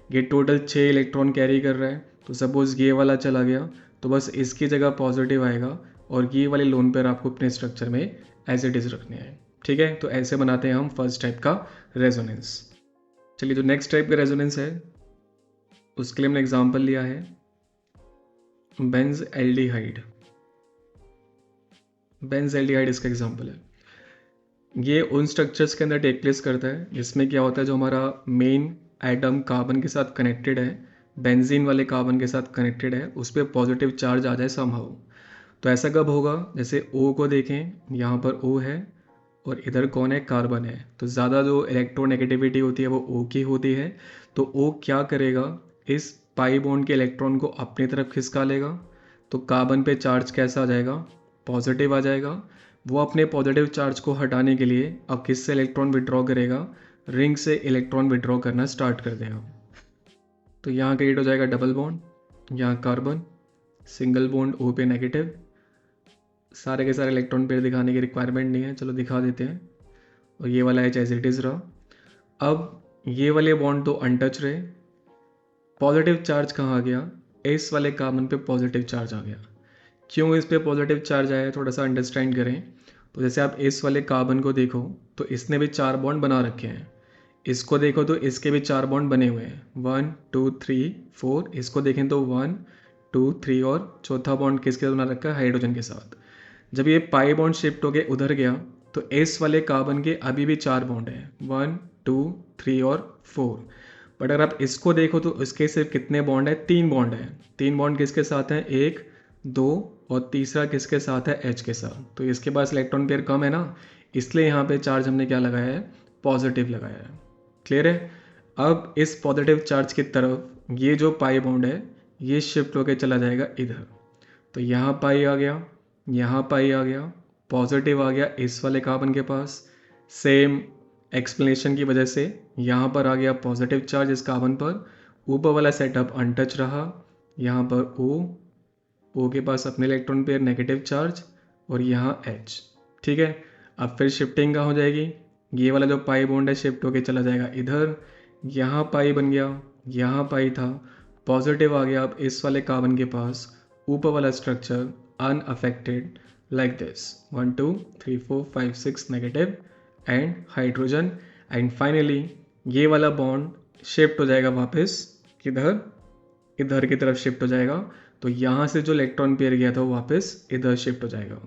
ये टोटल 6 इलेक्ट्रॉन कैरी कर रहा है, तो सपोज ये वाला चला गया तो बस इसकी जगह पॉजिटिव आएगा और ये वाले लोन पेयर आपको अपने स्ट्रक्चर में एज इट इज़ रखने हैं। ठीक है, तो ऐसे बनाते हैं हम फर्स्ट टाइप का रेजोनेंस। चलिए, जो नेक्स्ट टाइप का रेजोनेंस है उसके लिए हमने एग्जांपल लिया है बेंज एल्डिहाइड। बेंज एल्डिहाइड इसका एग्जांपल है। ये उन स्ट्रक्चर्स के अंदर टेक प्लेस करता है जिसमें क्या होता है, जो हमारा मेन एटम कार्बन के साथ कनेक्टेड है, बेंजीन वाले कार्बन के साथ कनेक्टेड है, उस पर पॉजिटिव चार्ज आ जाए समहाउ। तो ऐसा कब होगा, जैसे O को देखें, यहाँ पर O है और इधर कौन है, कार्बन है, तो ज़्यादा जो इलेक्ट्रोनेगेटिविटी होती है वो O की होती है। तो O क्या करेगा, इस पाई बॉन्ड के इलेक्ट्रॉन को अपनी तरफ खिसका लेगा, तो कार्बन पे चार्ज कैसा आ जाएगा, पॉजिटिव आ जाएगा। वो अपने पॉजिटिव चार्ज को हटाने के लिए अब किससे इलेक्ट्रॉन विड्रॉ करेगा, रिंग से इलेक्ट्रॉन विड्रॉ करना स्टार्ट कर देगा। तो यहाँ क्रिएट हो जाएगा डबल बॉन्ड, यहाँ कार्बन, सिंगल बॉन्ड O पे नेगेटिव। सारे के सारे इलेक्ट्रॉन पेयर दिखाने की रिक्वायरमेंट नहीं है, चलो दिखा देते हैं। और ये वाला एच एज इट इज़ रहा। अब ये वाले बॉन्ड तो अनटच रहे, पॉजिटिव चार्ज कहाँ आ गया, इस वाले कार्बन पे पॉजिटिव चार्ज आ गया। क्यों इस पे पॉजिटिव चार्ज आया है, थोड़ा सा अंडरस्टैंड करें। तो जैसे आप इस वाले कार्बन को देखो तो इसने भी 4 बॉन्ड बना रखे हैं, इसको देखो तो इसके भी 4 बॉन्ड बने हुए हैं, 1 2 3 4। इसको देखें तो 1 2 3 और चौथा बॉन्ड किसके साथ बना रखा है, हाइड्रोजन के साथ। जब ये पाई बॉन्ड शिफ्ट होके उधर गया तो इस वाले कार्बन के अभी भी 4 बॉन्ड हैं, 1 2 3 और 4। बट अगर आप इसको देखो तो इसके सिर्फ कितने बॉन्ड है, 3 बॉन्ड है। 3 बॉन्ड किसके साथ हैं, 1 2 और तीसरा किसके साथ है, H के साथ। तो इसके पास इलेक्ट्रॉन पेयर कम है ना, इसलिए यहाँ पे चार्ज हमने क्या लगाया है, पॉजिटिव लगाया है। क्लियर है? अब इस पॉजिटिव चार्ज की तरफ ये जो पाई बॉन्ड है ये शिफ्ट होकर चला जाएगा इधर। तो यहाँ पाई आ गया, यहाँ पाई आ गया, पॉजिटिव आ गया इस वाले कार्बन के पास। सेम एक्सप्लेनेशन की वजह से यहाँ पर आ गया पॉजिटिव चार्ज इस कार्बन पर, ऊपर वाला सेटअप अनटच रहा। यहाँ पर O के पास अपने इलेक्ट्रॉन पेयर नेगेटिव चार्ज और यहाँ H। ठीक है, अब फिर शिफ्टिंग कहाँ हो जाएगी, ये वाला जो पाई बॉन्ड है शिफ्ट होके चला जाएगा इधर, यहाँ पाई बन गया, यहाँ पाई था, पॉजिटिव आ गया अब इस वाले कार्बन के पास, ऊपर वाला structure unaffected like this, 1 2 3 4 5 6 negative and hydrogen। And finally ये वाला बॉन्ड शिफ्ट हो जाएगा वापस किधर, इधर की तरफ शिफ्ट हो जाएगा। तो यहाँ से जो इलेक्ट्रॉन पेयर गया था वो वापस इधर शिफ्ट हो जाएगा।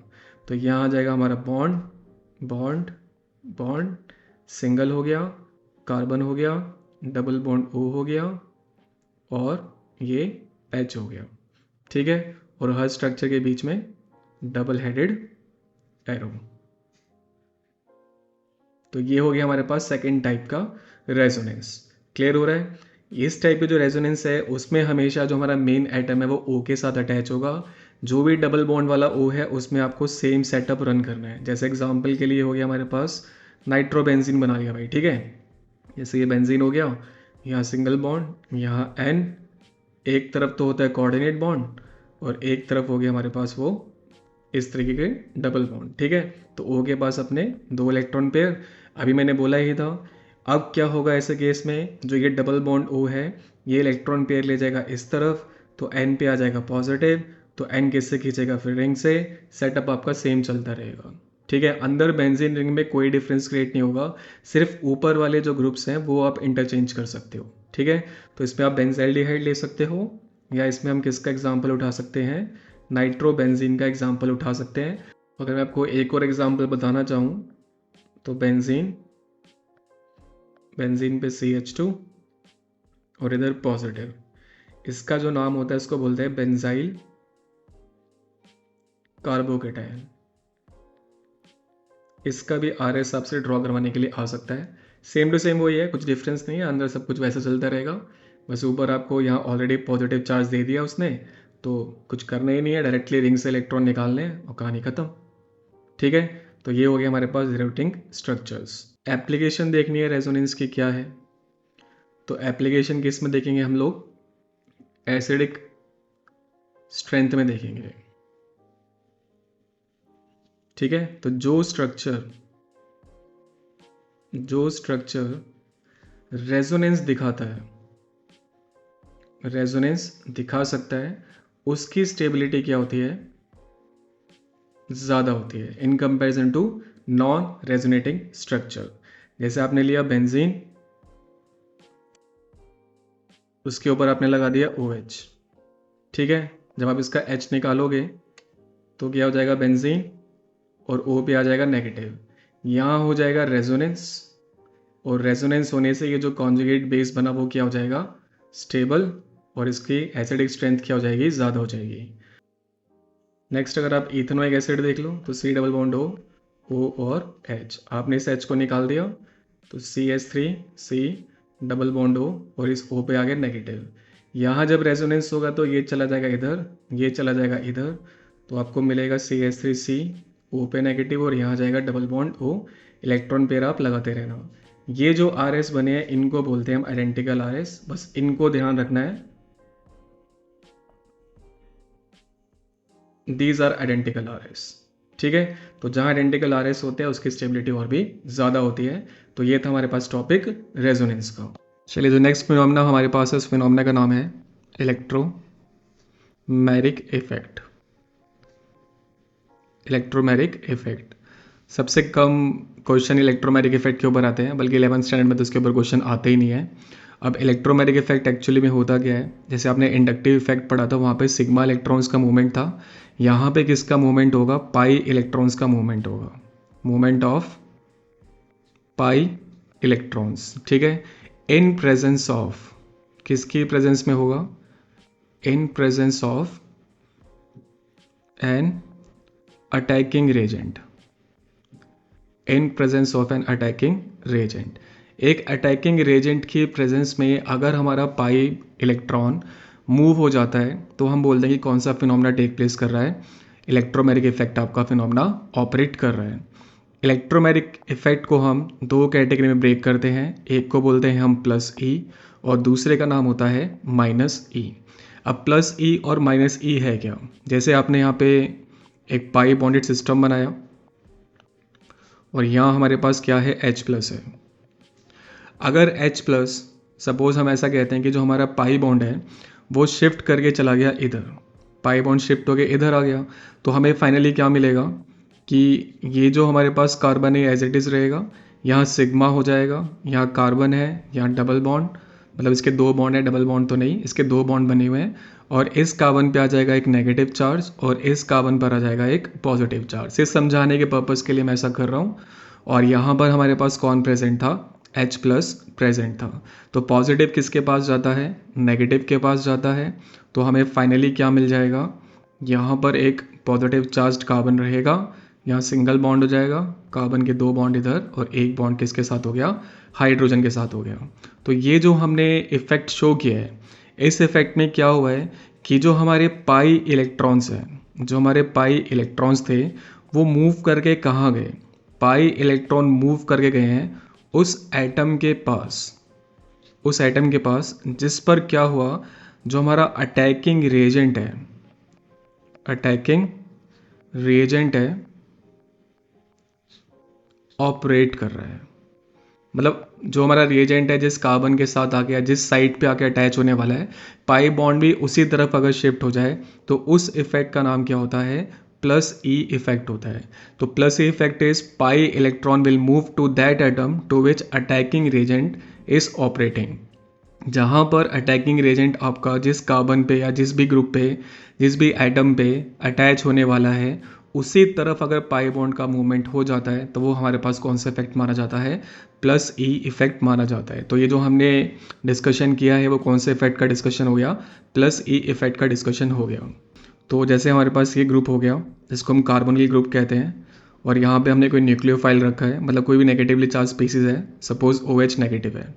तो यहाँ आ जाएगा हमारा बॉन्ड बॉन्ड बॉन्ड, सिंगल हो गया, कार्बन हो गया, डबल बॉन्ड O हो गया और ये H हो गया। ठीक है, और हर स्ट्रक्चर के बीच में डबल हेडेड एरो। तो ये हो गया हमारे पास सेकेंड टाइप का रेजोनेंस। क्लियर हो रहा है? इस टाइप के जो रेजोनेंस है उसमें हमेशा जो हमारा मेन एटम है वो O के साथ अटैच होगा। जो भी डबल बॉन्ड वाला O है उसमें आपको सेम सेटअप रन करना है। जैसे एग्जांपल के लिए हो गया हमारे पास नाइट्रोबेंजीन बना लिया भाई। ठीक है, जैसे ये बेंजीन हो गया, यहाँ सिंगल बॉन्ड, यहाँ N, एक तरफ तो होता है कोऑर्डिनेट बॉन्ड और एक तरफ हो गया हमारे पास वो इस तरीके के डबल बॉन्ड। ठीक है, तो O के पास अपने 2 इलेक्ट्रॉन पेयर, अभी मैंने बोला ही था। अब क्या होगा ऐसे केस में, जो ये डबल बॉन्ड O है ये इलेक्ट्रॉन पेयर ले जाएगा इस तरफ, तो N पे आ जाएगा पॉजिटिव, तो N किससे खींचेगा, फिर रिंग से। सेटअप आपका सेम चलता रहेगा। ठीक है, अंदर बेंजीन रिंग में कोई डिफरेंस क्रिएट नहीं होगा, सिर्फ ऊपर वाले जो ग्रुप्स हैं वो आप इंटरचेंज कर सकते हो। ठीक है, तो इसमें आप बेंजल्डिहाइड ले सकते हो या इसमें हम किसका एग्जाम्पल उठा सकते हैं, नाइट्रोबेंजीन का एग्जाम्पल उठा सकते हैं। अगर मैं आपको एक और एग्जाम्पल बताना चाहूँ तो बेंजीन पे CH2 और इधर पॉजिटिव, इसका जो नाम होता है इसको बोलते हैं बेंजाइल कार्बोकेटायन। इसका भी RS आपसे ड्रॉ करवाने के लिए आ सकता है। सेम टू सेम वही है, कुछ डिफरेंस नहीं है, अंदर सब कुछ वैसे चलता रहेगा। बस ऊपर आपको यहाँ ऑलरेडी पॉजिटिव चार्ज दे दिया उसने, तो कुछ करना ही नहीं है, डायरेक्टली रिंग से इलेक्ट्रॉन निकालने और कहानी खत्म। ठीक है, तो ये हो गया हमारे पास रिलेटिंग स्ट्रक्चर्स। एप्लीकेशन देखनी है रेजोनेंस की क्या है, तो एप्लीकेशन किस में देखेंगे हम लोग, एसिडिक स्ट्रेंथ में देखेंगे। ठीक है, तो जो स्ट्रक्चर रेजोनेंस दिखाता है, रेजोनेंस दिखा सकता है, उसकी स्टेबिलिटी क्या होती है, ज़्यादा होती है in comparison to non resonating structure. जैसे आपने लिया बेंजीन, उसके ऊपर आपने लगा दिया OH। ठीक है, जब आप इसका H निकालोगे तो क्या हो जाएगा, बेंजीन और O पे आ जाएगा नेगेटिव, यहाँ हो जाएगा रेजोनेंस, और रेजोनेंस होने से ये जो कॉन्जुगेट बेस बना वो क्या हो जाएगा, स्टेबल, और इसकी एसिडिक स्ट्रेंथ क्या हो जाएगी, ज़्यादा हो जाएगी। नेक्स्ट अगर आप इथेनोइक एसिड देख लो तो C डबल बॉन्ड O और H, आपने इस H को निकाल दिया तो CH3C डबल बॉन्ड O और इस O पे आ गया नेगेटिव। यहाँ जब रेजोनेंस होगा तो ये चला जाएगा इधर, ये चला जाएगा इधर, तो आपको मिलेगा CH3C O पे नेगेटिव और यहाँ जाएगा double bond O, electron pair आप लगाते रहना। ये जो RS बने हैं इनको बोलते हैं हम आइडेंटिकल RS, बस इनको ध्यान रखना है, दीज आर आइडेंटिकल RS। ठीक है, तो जहाँ आइडेंटिकल RS होते हैं उसकी स्टेबिलिटी और भी ज़्यादा होती है। तो ये था हमारे पास टॉपिक रेजोनेंस का। चलिए, जो नेक्स्ट फिनोमेना हमारे पास है उस फिनोमेना का नाम है इलेक्ट्रोमेरिक इफेक्ट। इलेक्ट्रोमेरिक इफेक्ट, सबसे कम क्वेश्चन इलेक्ट्रोमेरिक इफेक्ट के ऊपर आते हैं, बल्कि 11th स्टैंडर्ड में तो उसके ऊपर क्वेश्चन आते ही नहीं है। अब इलेक्ट्रोमेरिक इफेक्ट एक्चुअली में होता क्या है, जैसे आपने इंडक्टिव इफेक्ट पढ़ा था, वहाँ पे सिग्मा इलेक्ट्रॉन्स का मूवमेंट था, यहाँ पे किसका मूवमेंट होगा, पाई इलेक्ट्रॉन्स का मूवमेंट होगा, मूवमेंट ऑफ पाई इलेक्ट्रॉन्स। ठीक है, इन प्रेजेंस ऑफ, किसकी प्रेजेंस में होगा, in presence of an attacking reagent, in presence of an attacking reagent. एक अटैकिंग रेजेंट की प्रेजेंस में अगर हमारा पाई इलेक्ट्रॉन मूव हो जाता है तो हम बोलते हैं कि कौन सा फिनोमेना टेक प्लेस कर रहा है, इलेक्ट्रोमेरिक इफेक्ट आपका फिनोमेना ऑपरेट कर रहा है। इलेक्ट्रोमेरिक इफेक्ट को हम दो कैटेगरी में ब्रेक करते हैं, एक को बोलते हैं हम प्लस ई और दूसरे का नाम होता है माइनस ई। अब प्लस ई और माइनस ई है क्या, जैसे आपने यहाँ पे एक पाई बॉन्डेड सिस्टम बनाया और यहाँ हमारे पास क्या है, H प्लस है। अगर H प्लस, सपोज हम ऐसा कहते हैं कि जो हमारा पाई बॉन्ड है वो शिफ्ट करके चला गया इधर, पाई बॉन्ड शिफ्ट हो गया इधर आ गया, तो हमें फाइनली क्या मिलेगा कि ये जो हमारे पास कार्बन है एज इट इज़ रहेगा, यहाँ सिग्मा हो जाएगा, यहाँ कार्बन है, यहाँ डबल बॉन्ड, मतलब इसके दो बॉन्ड है, डबल बॉन्ड तो नहीं, इसके दो बॉन्ड बने हुए हैं, और इस कार्बन पे आ जाएगा एक नेगेटिव चार्ज और इस कार्बन पर आ जाएगा एक पॉजिटिव चार्ज। सिर्फ समझाने के पर्पज़ के लिए मैं ऐसा कर रहा हूँ। और यहाँ पर हमारे पास कौन प्रेजेंट था, H प्लस प्रेजेंट था। तो पॉजिटिव किसके पास जाता है, नेगेटिव के पास जाता है, तो हमें फाइनली क्या मिल जाएगा, यहाँ पर एक पॉजिटिव चार्ज कार्बन रहेगा, यहाँ सिंगल बॉन्ड हो जाएगा, कार्बन के दो बॉन्ड इधर और एक बॉन्ड किसके साथ हो गया, हाइड्रोजन के साथ हो गया। तो ये जो हमने इफेक्ट शो किया है, इस इफेक्ट में क्या हुआ है कि जो हमारे पाई इलेक्ट्रॉन्स हैं, जो हमारे पाई इलेक्ट्रॉन्स थे वो मूव करके कहाँ गए, पाई इलेक्ट्रॉन मूव करके गए हैं उस एटम के पास, उस एटम के पास जिस पर क्या हुआ, जो हमारा अटैकिंग रिएजेंट है, अटैकिंग रिएजेंट है ऑपरेट कर रहा है। मतलब जो हमारा रिएजेंट है जिस कार्बन के साथ आ गया, जिस साइड पे आके अटैच होने वाला है, पाई बॉन्ड भी उसी तरफ अगर शिफ्ट हो जाए तो उस इफेक्ट का नाम क्या होता है, प्लस ई इफेक्ट होता है। तो plus E effect is pi electron will move to that atom to which attacking reagent is operating. जहाँ पर अटैकिंग रेजेंट आपका जिस कार्बन पे या जिस भी ग्रुप पे, जिस भी एटम पे अटैच होने वाला है, उसी तरफ अगर पाई बॉन्ड का मूवमेंट हो जाता है तो वो हमारे पास कौन सा इफेक्ट माना जाता है? प्लस ई इफेक्ट माना जाता है। तो ये जो हमने डिस्कशन किया है वो कौन से इफेक्ट का डिस्कशन हो गया? प्लस ई इफेक्ट का डिस्कशन हो गया। तो जैसे हमारे पास ये ग्रुप हो गया जिसको हम कार्बोनिल ग्रुप कहते हैं, और यहाँ पे हमने कोई न्यूक्लियोफाइल रखा है, मतलब कोई भी नेगेटिवली चार्ज स्पीसीज है, सपोज OH नेगेटिव है।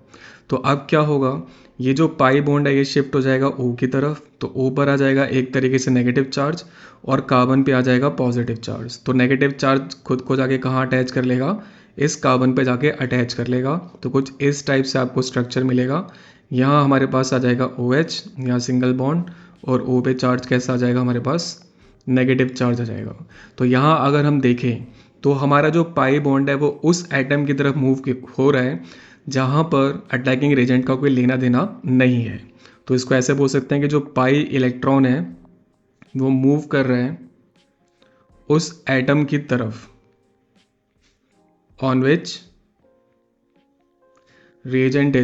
तो अब क्या होगा, ये जो पाई बॉन्ड है ये शिफ्ट हो जाएगा O की तरफ, तो O पर आ जाएगा एक तरीके से नेगेटिव चार्ज और कार्बन पे आ जाएगा पॉजिटिव चार्ज। तो नेगेटिव चार्ज खुद को जाके कहाँ अटैच कर लेगा? इस कार्बन पे जाके अटैच कर लेगा। तो कुछ इस टाइप से आपको स्ट्रक्चर मिलेगा। यहाँ हमारे पास आ जाएगा OH, यहाँ सिंगल बॉन्ड, और O पे चार्ज कैसा आ जाएगा हमारे पास? नेगेटिव चार्ज आ जाएगा। तो यहाँ अगर हम देखें तो हमारा जो पाई बॉन्ड है वो उस एटम की तरफ मूव हो रहा है जहाँ पर अटैकिंग एजेंट का कोई लेना देना नहीं है। तो इसको ऐसे बोल सकते हैं कि जो पाई इलेक्ट्रॉन है वो मूव कर रहे हैं उस एटम की तरफ on which reagent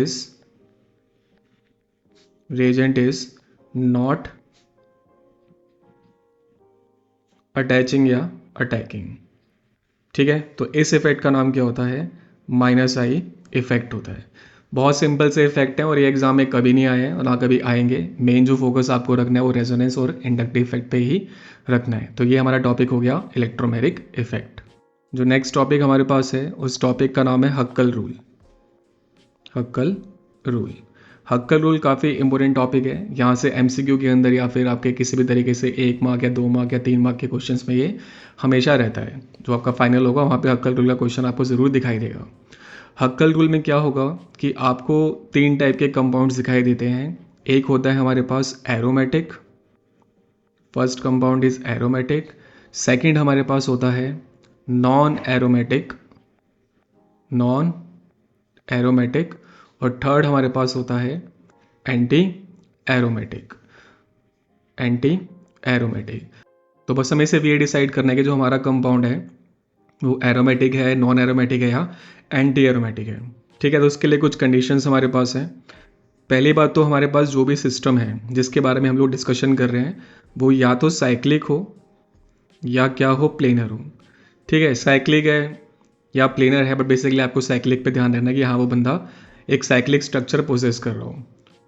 is not attaching या अटैकिंग। ठीक है, तो इस इफेक्ट का नाम क्या होता है? माइनस आई इफेक्ट होता है। बहुत सिंपल से इफेक्ट है और ये एग्जाम में कभी नहीं आए हैं और ना कभी आएंगे। मेन जो फोकस आपको रखना है वो रेजोनेंस और इंडक्टिव इफेक्ट पे ही रखना है। तो ये हमारा टॉपिक हो गया इलेक्ट्रोमैग्नेटिक इफेक्ट। जो नेक्स्ट टॉपिक हमारे पास है उस टॉपिक का नाम है हक्कल रूल। हक्कल रूल, हक्कल रूल काफ़ी इंपॉर्टेंट टॉपिक है। यहाँ से MCQ के अंदर या फिर आपके किसी भी तरीके से 1 मार्क या 2 मार्क या 3 मार्क के क्वेश्चंस में ये हमेशा रहता है। जो आपका फाइनल होगा वहाँ पे हक्कल रूल का क्वेश्चन आपको ज़रूर दिखाई देगा। हक्कल रूल में क्या होगा कि आपको 3 टाइप के कंपाउंड्स दिखाई देते हैं। एक होता है हमारे पास aromatic, first compound is aromatic. Second हमारे पास होता है नॉन एरोमेटिक, नॉन एरोमेटिक। और थर्ड हमारे पास होता है एंटी एरोमेटिक, एंटी एरोमेटिक। तो बस हमें सिर्फ ये डिसाइड करना है कि जो हमारा कंपाउंड है वो एरोमेटिक है, नॉन एरोमेटिक है या एंटी एरोमेटिक है। ठीक है, तो उसके लिए कुछ कंडीशंस हमारे पास हैं। पहली बात तो हमारे पास जो भी सिस्टम है जिसके बारे में हम लोग डिस्कशन कर रहे हैं वो या तो साइक्लिक हो या क्या हो, प्लेनर हो। ठीक है, साइक्लिक है या प्लेनर है, बट बेसिकली आपको साइक्लिक पे ध्यान रखना कि हाँ वो बंदा एक साइक्लिक स्ट्रक्चर पोजेस कर रहा हो।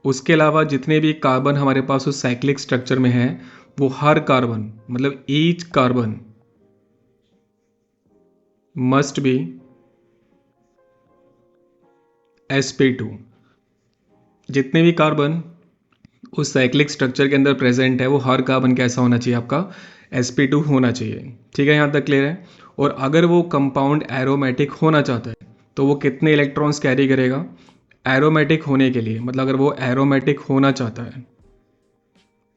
उसके अलावा जितने भी कार्बन हमारे पास उस साइक्लिक स्ट्रक्चर में है वो हर कार्बन, मतलब each carbon must be sp2। जितने भी कार्बन उस साइक्लिक स्ट्रक्चर के अंदर प्रेजेंट है वो हर कार्बन कैसा होना चाहिए? आपका sp2 होना चाहिए। ठीक है, यहाँ तक क्लियर है। और अगर वो कंपाउंड एरोमेटिक होना चाहता है तो वो कितने इलेक्ट्रॉन्स कैरी करेगा? एरोमेटिक होने के लिए, मतलब अगर वो एरोमेटिक होना चाहता है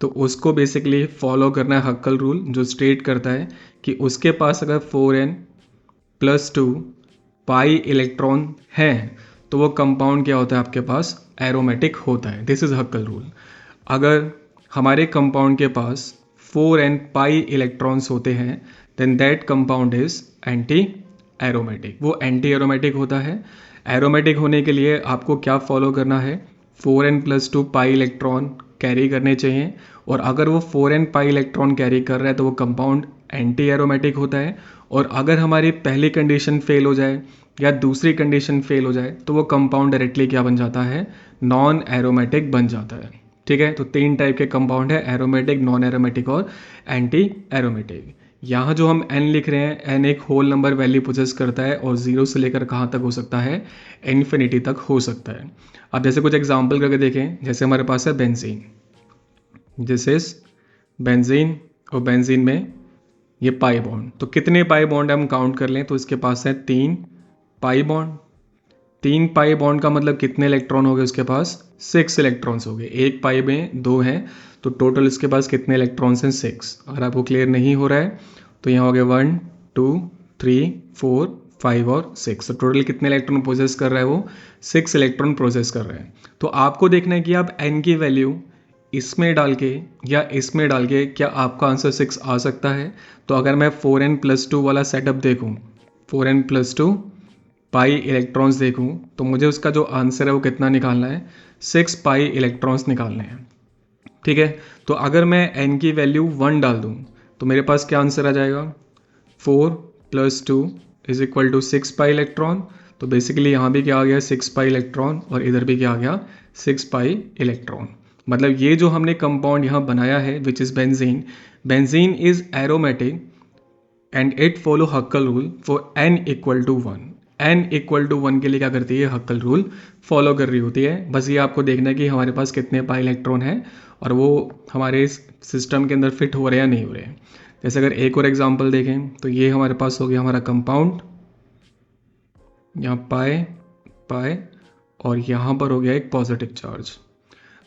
तो उसको बेसिकली फॉलो करना है हक्कल रूल, जो स्टेट करता है कि उसके पास अगर 4n+2 पाई इलेक्ट्रॉन हैं तो वो कंपाउंड क्या होता है? आपके पास एरोमेटिक होता है। This is हक्कल rule. अगर हमारे कंपाउंड के पास 4n पाई इलेक्ट्रॉन्स होते हैं then that compound is anti aromatic. वो एंटी एरोमेटिक होता है। एरोमेटिक होने के लिए आपको क्या फॉलो करना है? 4n+2 पाई इलेक्ट्रॉन कैरी करने चाहिए, और अगर वो 4n पाई इलेक्ट्रॉन कैरी कर रहा है तो वो कंपाउंड एंटी एरोमेटिक होता है। और अगर हमारी पहली कंडीशन फेल हो जाए या दूसरी कंडीशन फेल हो जाए तो वो कंपाउंड डायरेक्टली क्या बन जाता है? नॉन एरोमेटिक बन जाता है। ठीक है, तो 3 टाइप के कंपाउंड है, एरोमेटिक, नॉन एरोमेटिक और एंटी एरोमेटिक। यहाँ जो हम n लिख रहे हैं, n एक होल नंबर वैल्यू पोजेस करता है और 0 से लेकर कहाँ तक हो सकता है? इन्फिनिटी तक हो सकता है। अब जैसे कुछ एग्जाम्पल करके देखें, जैसे हमारे पास है बेंजीन, दिस इज बेंजीन, और बेंजीन में ये पाई बॉन्ड। तो कितने पाई बॉन्ड हम काउंट कर लें तो इसके पास है 3 पाई बॉन्ड। 3 पाई बॉन्ड का मतलब कितने इलेक्ट्रॉन हो गए? उसके पास 6 इलेक्ट्रॉन्स हो गए। एक पाई में 2 हैं तो टोटल इसके पास कितने इलेक्ट्रॉन्स हैं? 6। अगर आपको क्लियर नहीं हो रहा है तो यहाँ हो गए 1 2 3 4 5 और 6। तो टोटल कितने इलेक्ट्रॉन प्रोसेस कर रहा है? वो 6 इलेक्ट्रॉन प्रोसेस कर रहा है। तो आपको देखना है कि आप n की वैल्यू इसमें डाल के या इसमें डाल के क्या आपका आंसर 6 आ सकता है? तो अगर मैं 4n+2 वाला सेटअप देखूँ, 4n+2 पाई इलेक्ट्रॉन्स देखूँ, तो मुझे उसका जो आंसर है वो कितना निकालना है? 6 पाई इलेक्ट्रॉन्स निकालने हैं। ठीक है, तो अगर मैं n की वैल्यू 1 डाल दूँ तो मेरे पास क्या आंसर आ जाएगा, 4 + 2 = 6 पाई इलेक्ट्रॉन। तो बेसिकली यहाँ भी क्या आ गया, 6 पाई इलेक्ट्रॉन, और इधर भी क्या आ गया, 6 पाई इलेक्ट्रॉन। मतलब ये जो हमने कंपाउंड यहाँ बनाया है which is benzene, benzene is aromatic and it follow हक्कल rule for n = 1। n = 1 के लिए क्या करती है, हक्कल रूल फॉलो कर रही होती है। बस ये आपको देखना है कि हमारे पास कितने पाई इलेक्ट्रॉन हैं और वो हमारे सिस्टम के अंदर फिट हो रहे हैं या नहीं हो रहे हैं। जैसे अगर एक और एग्जांपल देखें तो ये हमारे पास हो गया हमारा कंपाउंड, यहाँ पाए पाए, और यहाँ पर हो गया एक पॉजिटिव चार्ज।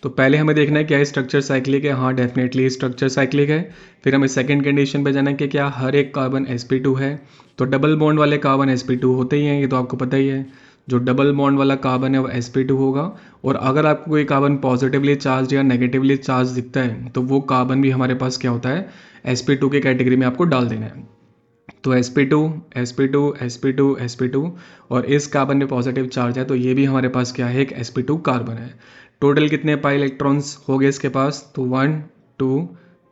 तो पहले हमें देखना है क्या स्ट्रक्चर साइक्लिक है, हाँ डेफिनेटली स्ट्रक्चर साइक्लिक है। फिर हमें सेकंड कंडीशन पे जाना है कि क्या हर एक कार्बन sp2 है। तो डबल बॉन्ड वाले कार्बन sp2 होते ही हैं, ये तो आपको पता ही है। जो डबल बॉन्ड वाला कार्बन है वो sp2 होगा। और अगर आपको कोई कार्बन पॉजिटिवली चार्ज या नेगेटिवली चार्ज दिखता है तो वो कार्बन भी हमारे पास क्या होता है, sp2 की कैटेगरी में आपको डाल देना है। तो sp2 sp2 sp2 sp2, और इस कार्बन में पॉजिटिव चार्ज है तो ये भी हमारे पास क्या है, एक sp2 कार्बन है। टोटल कितने पाई इलेक्ट्रॉन्स हो गए इसके पास, तो 1 2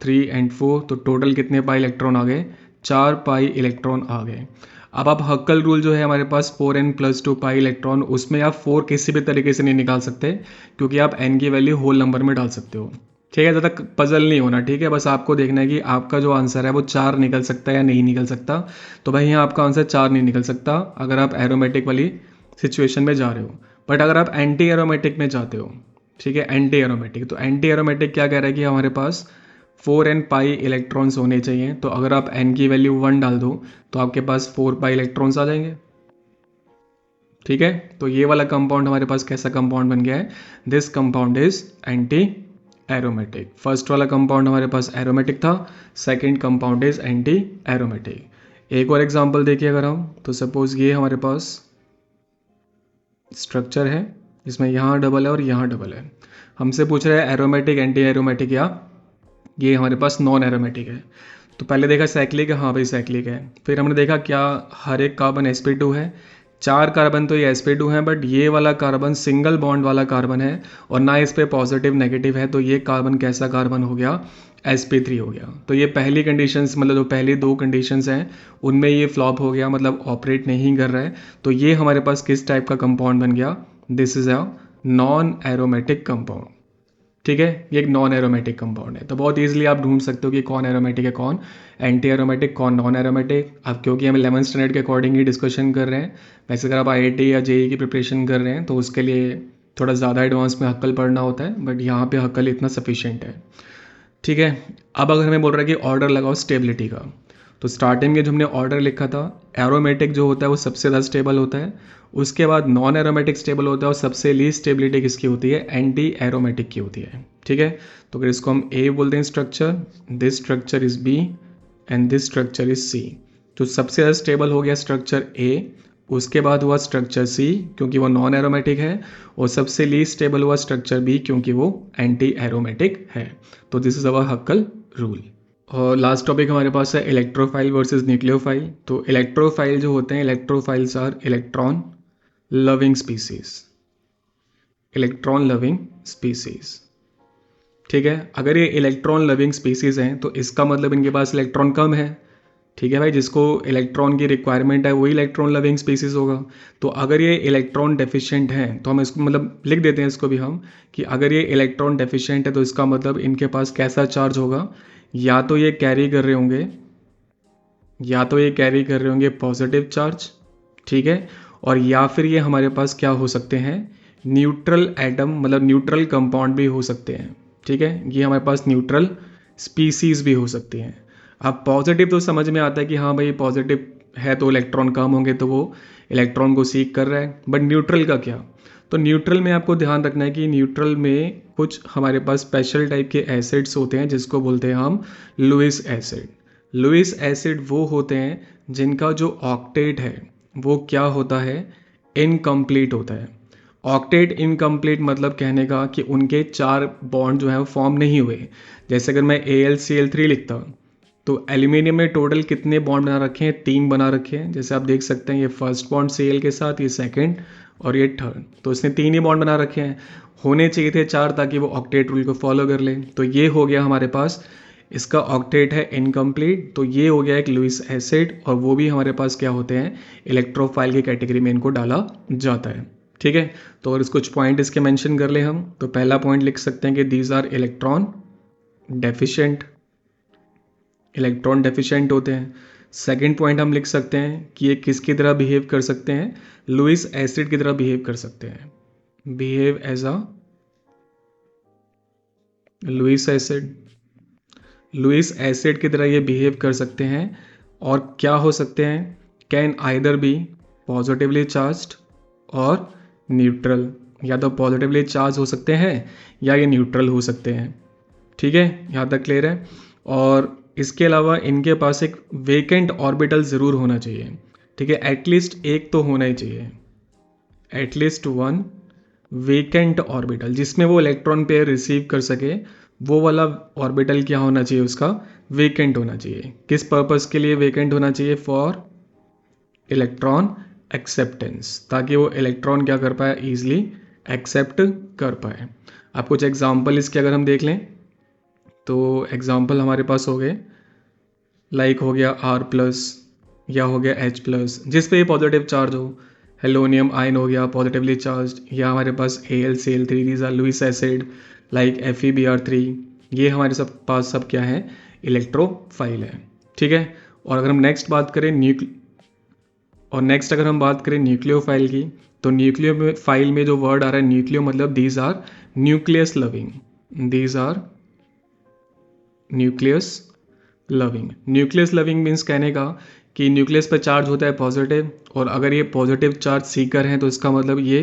3 एंड 4, तो टोटल कितने पाई इलेक्ट्रॉन आ गए, 4 पाई इलेक्ट्रॉन आ गए। अब आप हक्कल रूल जो है हमारे पास 4n + 2 पाई इलेक्ट्रॉन, उसमें आप 4 किसी भी तरीके से नहीं निकाल सकते क्योंकि आप n की वैल्यू होल नंबर में डाल सकते हो। ठीक है, ज़्यादा पजल नहीं होना, ठीक है, बस आपको देखना है कि आपका जो आंसर है वो 4 निकल सकता है या नहीं निकल सकता। तो भाई यहाँ आपका आंसर 4 नहीं निकल सकता अगर आप एरोमेटिक वाली सिचुएशन में जा रहे हो। बट अगर आप एंटी एरोमेटिक में जाते हो, ठीक है, एंटी एरोमेटिक, तो एंटी एरोमेटिक क्या कह रहा है कि हमारे पास 4n पाई इलेक्ट्रॉन्स होने चाहिए। तो अगर आप n की वैल्यू 1 डाल दो तो आपके पास 4 पाई इलेक्ट्रॉन्स आ जाएंगे। ठीक है, तो ये वाला कंपाउंड हमारे पास कैसा कंपाउंड बन गया है, this compound is anti aromatic. First वाला कंपाउंड हमारे पास एरोमेटिक था, second compound is anti aromatic. एक और एग्जांपल देखिए अगर हम, तो सपोज ये हमारे पास स्ट्रक्चर है जिसमें यहाँ डबल है और यहाँ डबल है। हमसे पूछ रहा है एरोमेटिक, एंटी एरोमेटिक, या ये हमारे पास नॉन एरोमेटिक है। तो पहले देखा साइक्लिक है, हाँ भाई साइक्लिक है। फिर हमने देखा क्या हर एक कार्बन sp2 है, 4 कार्बन तो ये sp2 हैं, बट ये वाला कार्बन सिंगल बॉन्ड वाला कार्बन है और ना इस पे पॉजिटिव नेगेटिव है, तो ये कार्बन कैसा कार्बन हो गया, sp3 हो गया। तो ये पहली कंडीशंस, मतलब जो पहली 2 कंडीशंस हैं उनमें ये फ्लॉप हो गया, मतलब ऑपरेट नहीं कर रहा है। तो ये हमारे पास किस टाइप का कंपाउंड बन गया, this is a non aromatic compound. ठीक है, ये एक नॉन एरोमेटिक कंपाउंड है। तो बहुत इजीली आप ढूंढ सकते हो कि कौन एरोमेटिक है, कौन एंटी एरोमेटिक, कौन नॉन एरोमेटिक। अब क्योंकि हम 11th स्टैंडर्ड के अकॉर्डिंग ही डिस्कशन कर रहे हैं, वैसे अगर आप IIT या JEE की प्रिपरेशन कर रहे हैं तो उसके लिए थोड़ा ज़्यादा एडवांस में हक्कल पढ़ना होता है, बट यहाँ पे हक्कल इतना सफिशिएंट है। ठीक है, अब अगर हमें बोल रहा है कि ऑर्डर लगाओ स्टेबिलिटी का, तो स्टार्टिंग में जो हमने ऑर्डर लिखा था, एरोमेटिक जो होता है वो सबसे ज़्यादा स्टेबल होता है, उसके बाद नॉन एरोमेटिक स्टेबल होता है, और सबसे लीस्ट स्टेबिलिटी किसकी होती है, एंटी एरोमेटिक की होती है। ठीक है, तो अगर इसको हम ए बोलते हैं structure, this structure is B and this structure is C. तो सबसे ज़्यादा स्टेबल हो गया स्ट्रक्चर ए, उसके बाद हुआ स्ट्रक्चर सी क्योंकि वो नॉन एरोमेटिक है, और सबसे लीस्ट स्टेबल हुआ स्ट्रक्चर बी क्योंकि वो एंटी एरोमेटिक है। तो this is our Huckel rule. और लास्ट टॉपिक हमारे पास है इलेक्ट्रोफाइल वर्सेस न्यूक्लियोफाइल। तो इलेक्ट्रोफाइल जो होते हैं, electrophiles are electron loving species, electron loving species. ठीक है, अगर ये इलेक्ट्रॉन लविंग स्पीसीज हैं तो इसका मतलब इनके पास इलेक्ट्रॉन कम है। ठीक है भाई, जिसको इलेक्ट्रॉन की रिक्वायरमेंट है वही इलेक्ट्रॉन लविंग स्पीसीज होगा। तो अगर ये इलेक्ट्रॉन डेफिशिएंट हैं तो हम इसको मतलब लिख देते हैं इसको भी हम, कि अगर ये इलेक्ट्रॉन डेफिशिएंट है तो इसका मतलब इनके पास कैसा चार्ज होगा, या तो ये कैरी कर रहे होंगे, या तो ये कैरी कर रहे होंगे पॉजिटिव चार्ज, ठीक है, और या फिर ये हमारे पास क्या हो सकते हैं, न्यूट्रल एटम, मतलब न्यूट्रल कंपाउंड भी हो सकते हैं। ठीक है, ये हमारे पास न्यूट्रल स्पीसीज भी हो सकती हैं। अब पॉजिटिव तो समझ में आता है कि हाँ भाई पॉजिटिव है तो इलेक्ट्रॉन कम होंगे तो वो इलेक्ट्रॉन को सीक कर रहा है, बट न्यूट्रल का क्या। तो न्यूट्रल में आपको ध्यान रखना है कि न्यूट्रल में कुछ हमारे पास स्पेशल टाइप के एसिड्स होते हैं जिसको बोलते हैं हम लुईस एसिड। लुईस एसिड वो होते हैं जिनका जो ऑक्टेट है वो क्या होता है, इनकम्प्लीट होता है। ऑक्टेट इनकम्प्लीट मतलब कहने का कि उनके 4 बॉन्ड जो है वो फॉर्म नहीं हुए। जैसे अगर मैं AlCl3 लिखता तो एल्यूमिनियम में टोटल कितने बॉन्ड बना रखे हैं, 3 बना रखे हैं। जैसे आप देख सकते हैं ये फर्स्ट बॉन्ड Cl के साथ, ये सेकंड, और ये थर्ड, तो इसने 3 ही बॉन्ड बना रखे हैं, होने चाहिए थे 4 ताकि वो ऑक्टेट रूल को फॉलो कर ले। तो ये हो गया हमारे पास, इसका ऑक्टेट है इनकम्प्लीट, तो ये हो गया एक लुईस एसिड, और वो भी हमारे पास क्या होते हैं, इलेक्ट्रोफाइल की कैटेगरी में इनको डाला जाता है। ठीक है, तो अगर कुछ पॉइंट इसके मेंशन कर ले हम, तो पहला पॉइंट लिख सकते हैं कि these are electron deficient, electron deficient होते हैं। सेकंड पॉइंट हम लिख सकते हैं कि ये किसकी तरह बिहेव कर सकते हैं, लुईस एसिड की तरह बिहेव कर सकते हैं, behave as a Lewis acid, Lewis acid की तरह ये बिहेव कर सकते हैं। और क्या हो सकते हैं, can either B positively charged और न्यूट्रल, या तो पॉजिटिवली चार्ज हो सकते हैं या ये न्यूट्रल हो सकते हैं। ठीक है, यहाँ तक क्लियर है। और इसके अलावा इनके पास एक वेकेंट ऑर्बिटल ज़रूर होना चाहिए। ठीक है, एटलीस्ट एक तो होना ही चाहिए, एटलीस्ट वन वेकेंट ऑर्बिटल, जिसमें वो इलेक्ट्रॉन पेयर रिसीव कर सके, वो वाला ऑर्बिटल क्या होना चाहिए, उसका वेकेंट होना चाहिए। किस पर्पस के लिए वेकेंट होना चाहिए, फॉर इलेक्ट्रॉन एक्सेप्टेंस, ताकि वो इलेक्ट्रॉन क्या कर पाए, ईजिली एक्सेप्ट कर पाए। आप कुछ एग्जाम्पल इसके अगर हम देख लें, तो एग्जाम्पल हमारे पास हो गए, लाइक हो गया R+, या हो गया H+, जिस पे पॉजिटिव चार्ज हो। हेलोनियम आयन हो गया पॉजिटिवली चार्ज, या हमारे पास AlCl3, these are Lewis acid, like FeBr3, ये हमारे सब पास सब क्या है, इलेक्ट्रोफाइल है। ठीक है, और अगर हम नेक्स्ट बात करें अगर हम बात करें न्यूक्लियोफाइल की, तो न्यूक्लियोफाइल में जो वर्ड आ रहा है न्यूक्लियो, मतलब these are nucleus loving, these are nucleus loving. Nucleus loving means कहने का कि न्यूक्लियस पर चार्ज होता है पॉजिटिव, और अगर ये पॉजिटिव चार्ज सीकर हैं तो इसका मतलब ये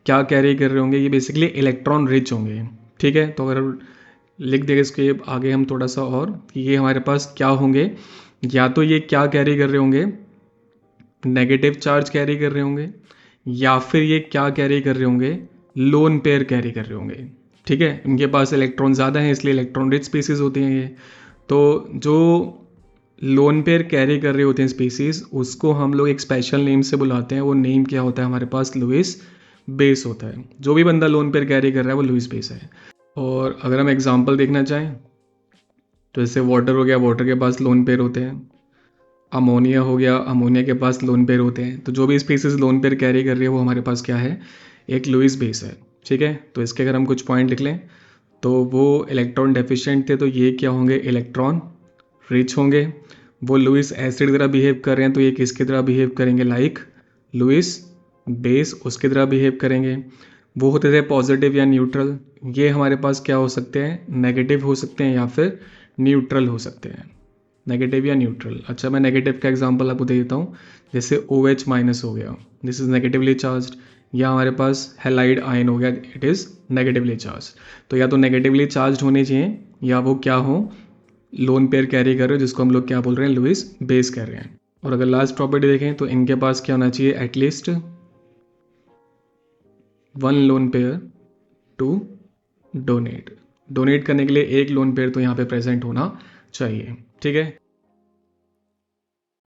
क्या कैरी कर रहे होंगे, ये बेसिकली इलेक्ट्रॉन रिच होंगे। ठीक है, तो अगर लिख देंगे इसके आगे हम थोड़ा सा और, कि ये हमारे पास क्या होंगे, या तो ये क्या कैरी कर रहे होंगे, नेगेटिव चार्ज कैरी कर रहे होंगे, या फिर ये क्या कैरी कर रहे होंगे, लोन पेयर कैरी कर रहे होंगे। ठीक है, इनके पास इलेक्ट्रॉन ज़्यादा हैं, इसलिए इलेक्ट्रॉन रिच स्पीसीज होती हैं ये। तो जो लोन पेयर कैरी कर रहे होते हैं स्पीसीज, उसको हम लोग एक स्पेशल नेम से बुलाते हैं। वो नेम क्या होता है हमारे पास, लुईस बेस होता है। जो भी बंदा लोन पेयर कैरी कर रहा है वो लुईस बेस है। और अगर हम एग्जांपल देखना चाहें, तो जैसे वाटर हो गया, वाटर के पास लोन पेयर होते हैं। अमोनिया हो गया, अमोनिया के पास लोन पेयर होते हैं। तो जो भी स्पीसीज लोन पेयर कैरी कर रही है वो हमारे पास क्या है, एक लुईस बेस है। ठीक है, तो इसके अगर हम कुछ पॉइंट लिख लें, तो वो इलेक्ट्रॉन डेफिशिएंट थे, तो ये क्या होंगे, इलेक्ट्रॉन रिच होंगे। वो लुईस एसिड की तरह बिहेव कर रहे हैं, तो ये किसकी तरह बिहेव करेंगे, लाइक लुईस बेस, उसकी तरह बिहेव करेंगे। वो होते थे पॉजिटिव या न्यूट्रल, ये हमारे पास क्या हो सकते हैं, नेगेटिव हो सकते हैं या फिर न्यूट्रल हो सकते हैं, नेगेटिव या न्यूट्रल। अच्छा, मैं नेगेटिव का एग्जांपल आपको दे देता हूँ, जैसे OH- हो गया, दिस इज नेगेटिवली चार्ज्ड, या हमारे पास हेलाइड आयन हो गया, इट इज़ नेगेटिवली चार्ज। तो या तो नेगेटिवली चार्ज होने चाहिए, या वो क्या हो, लोन पेयर कैरी कर रहे हो, जिसको हम लोग क्या बोल रहे हैं, लुईस बेस कर रहे हैं। और अगर लास्ट प्रॉपर्टी देखें, तो इनके पास क्या होना चाहिए, at least one lone pair to donate, donate करने के लिए एक लोन पेयर तो यहाँ पे प्रेजेंट होना चाहिए। ठीक है।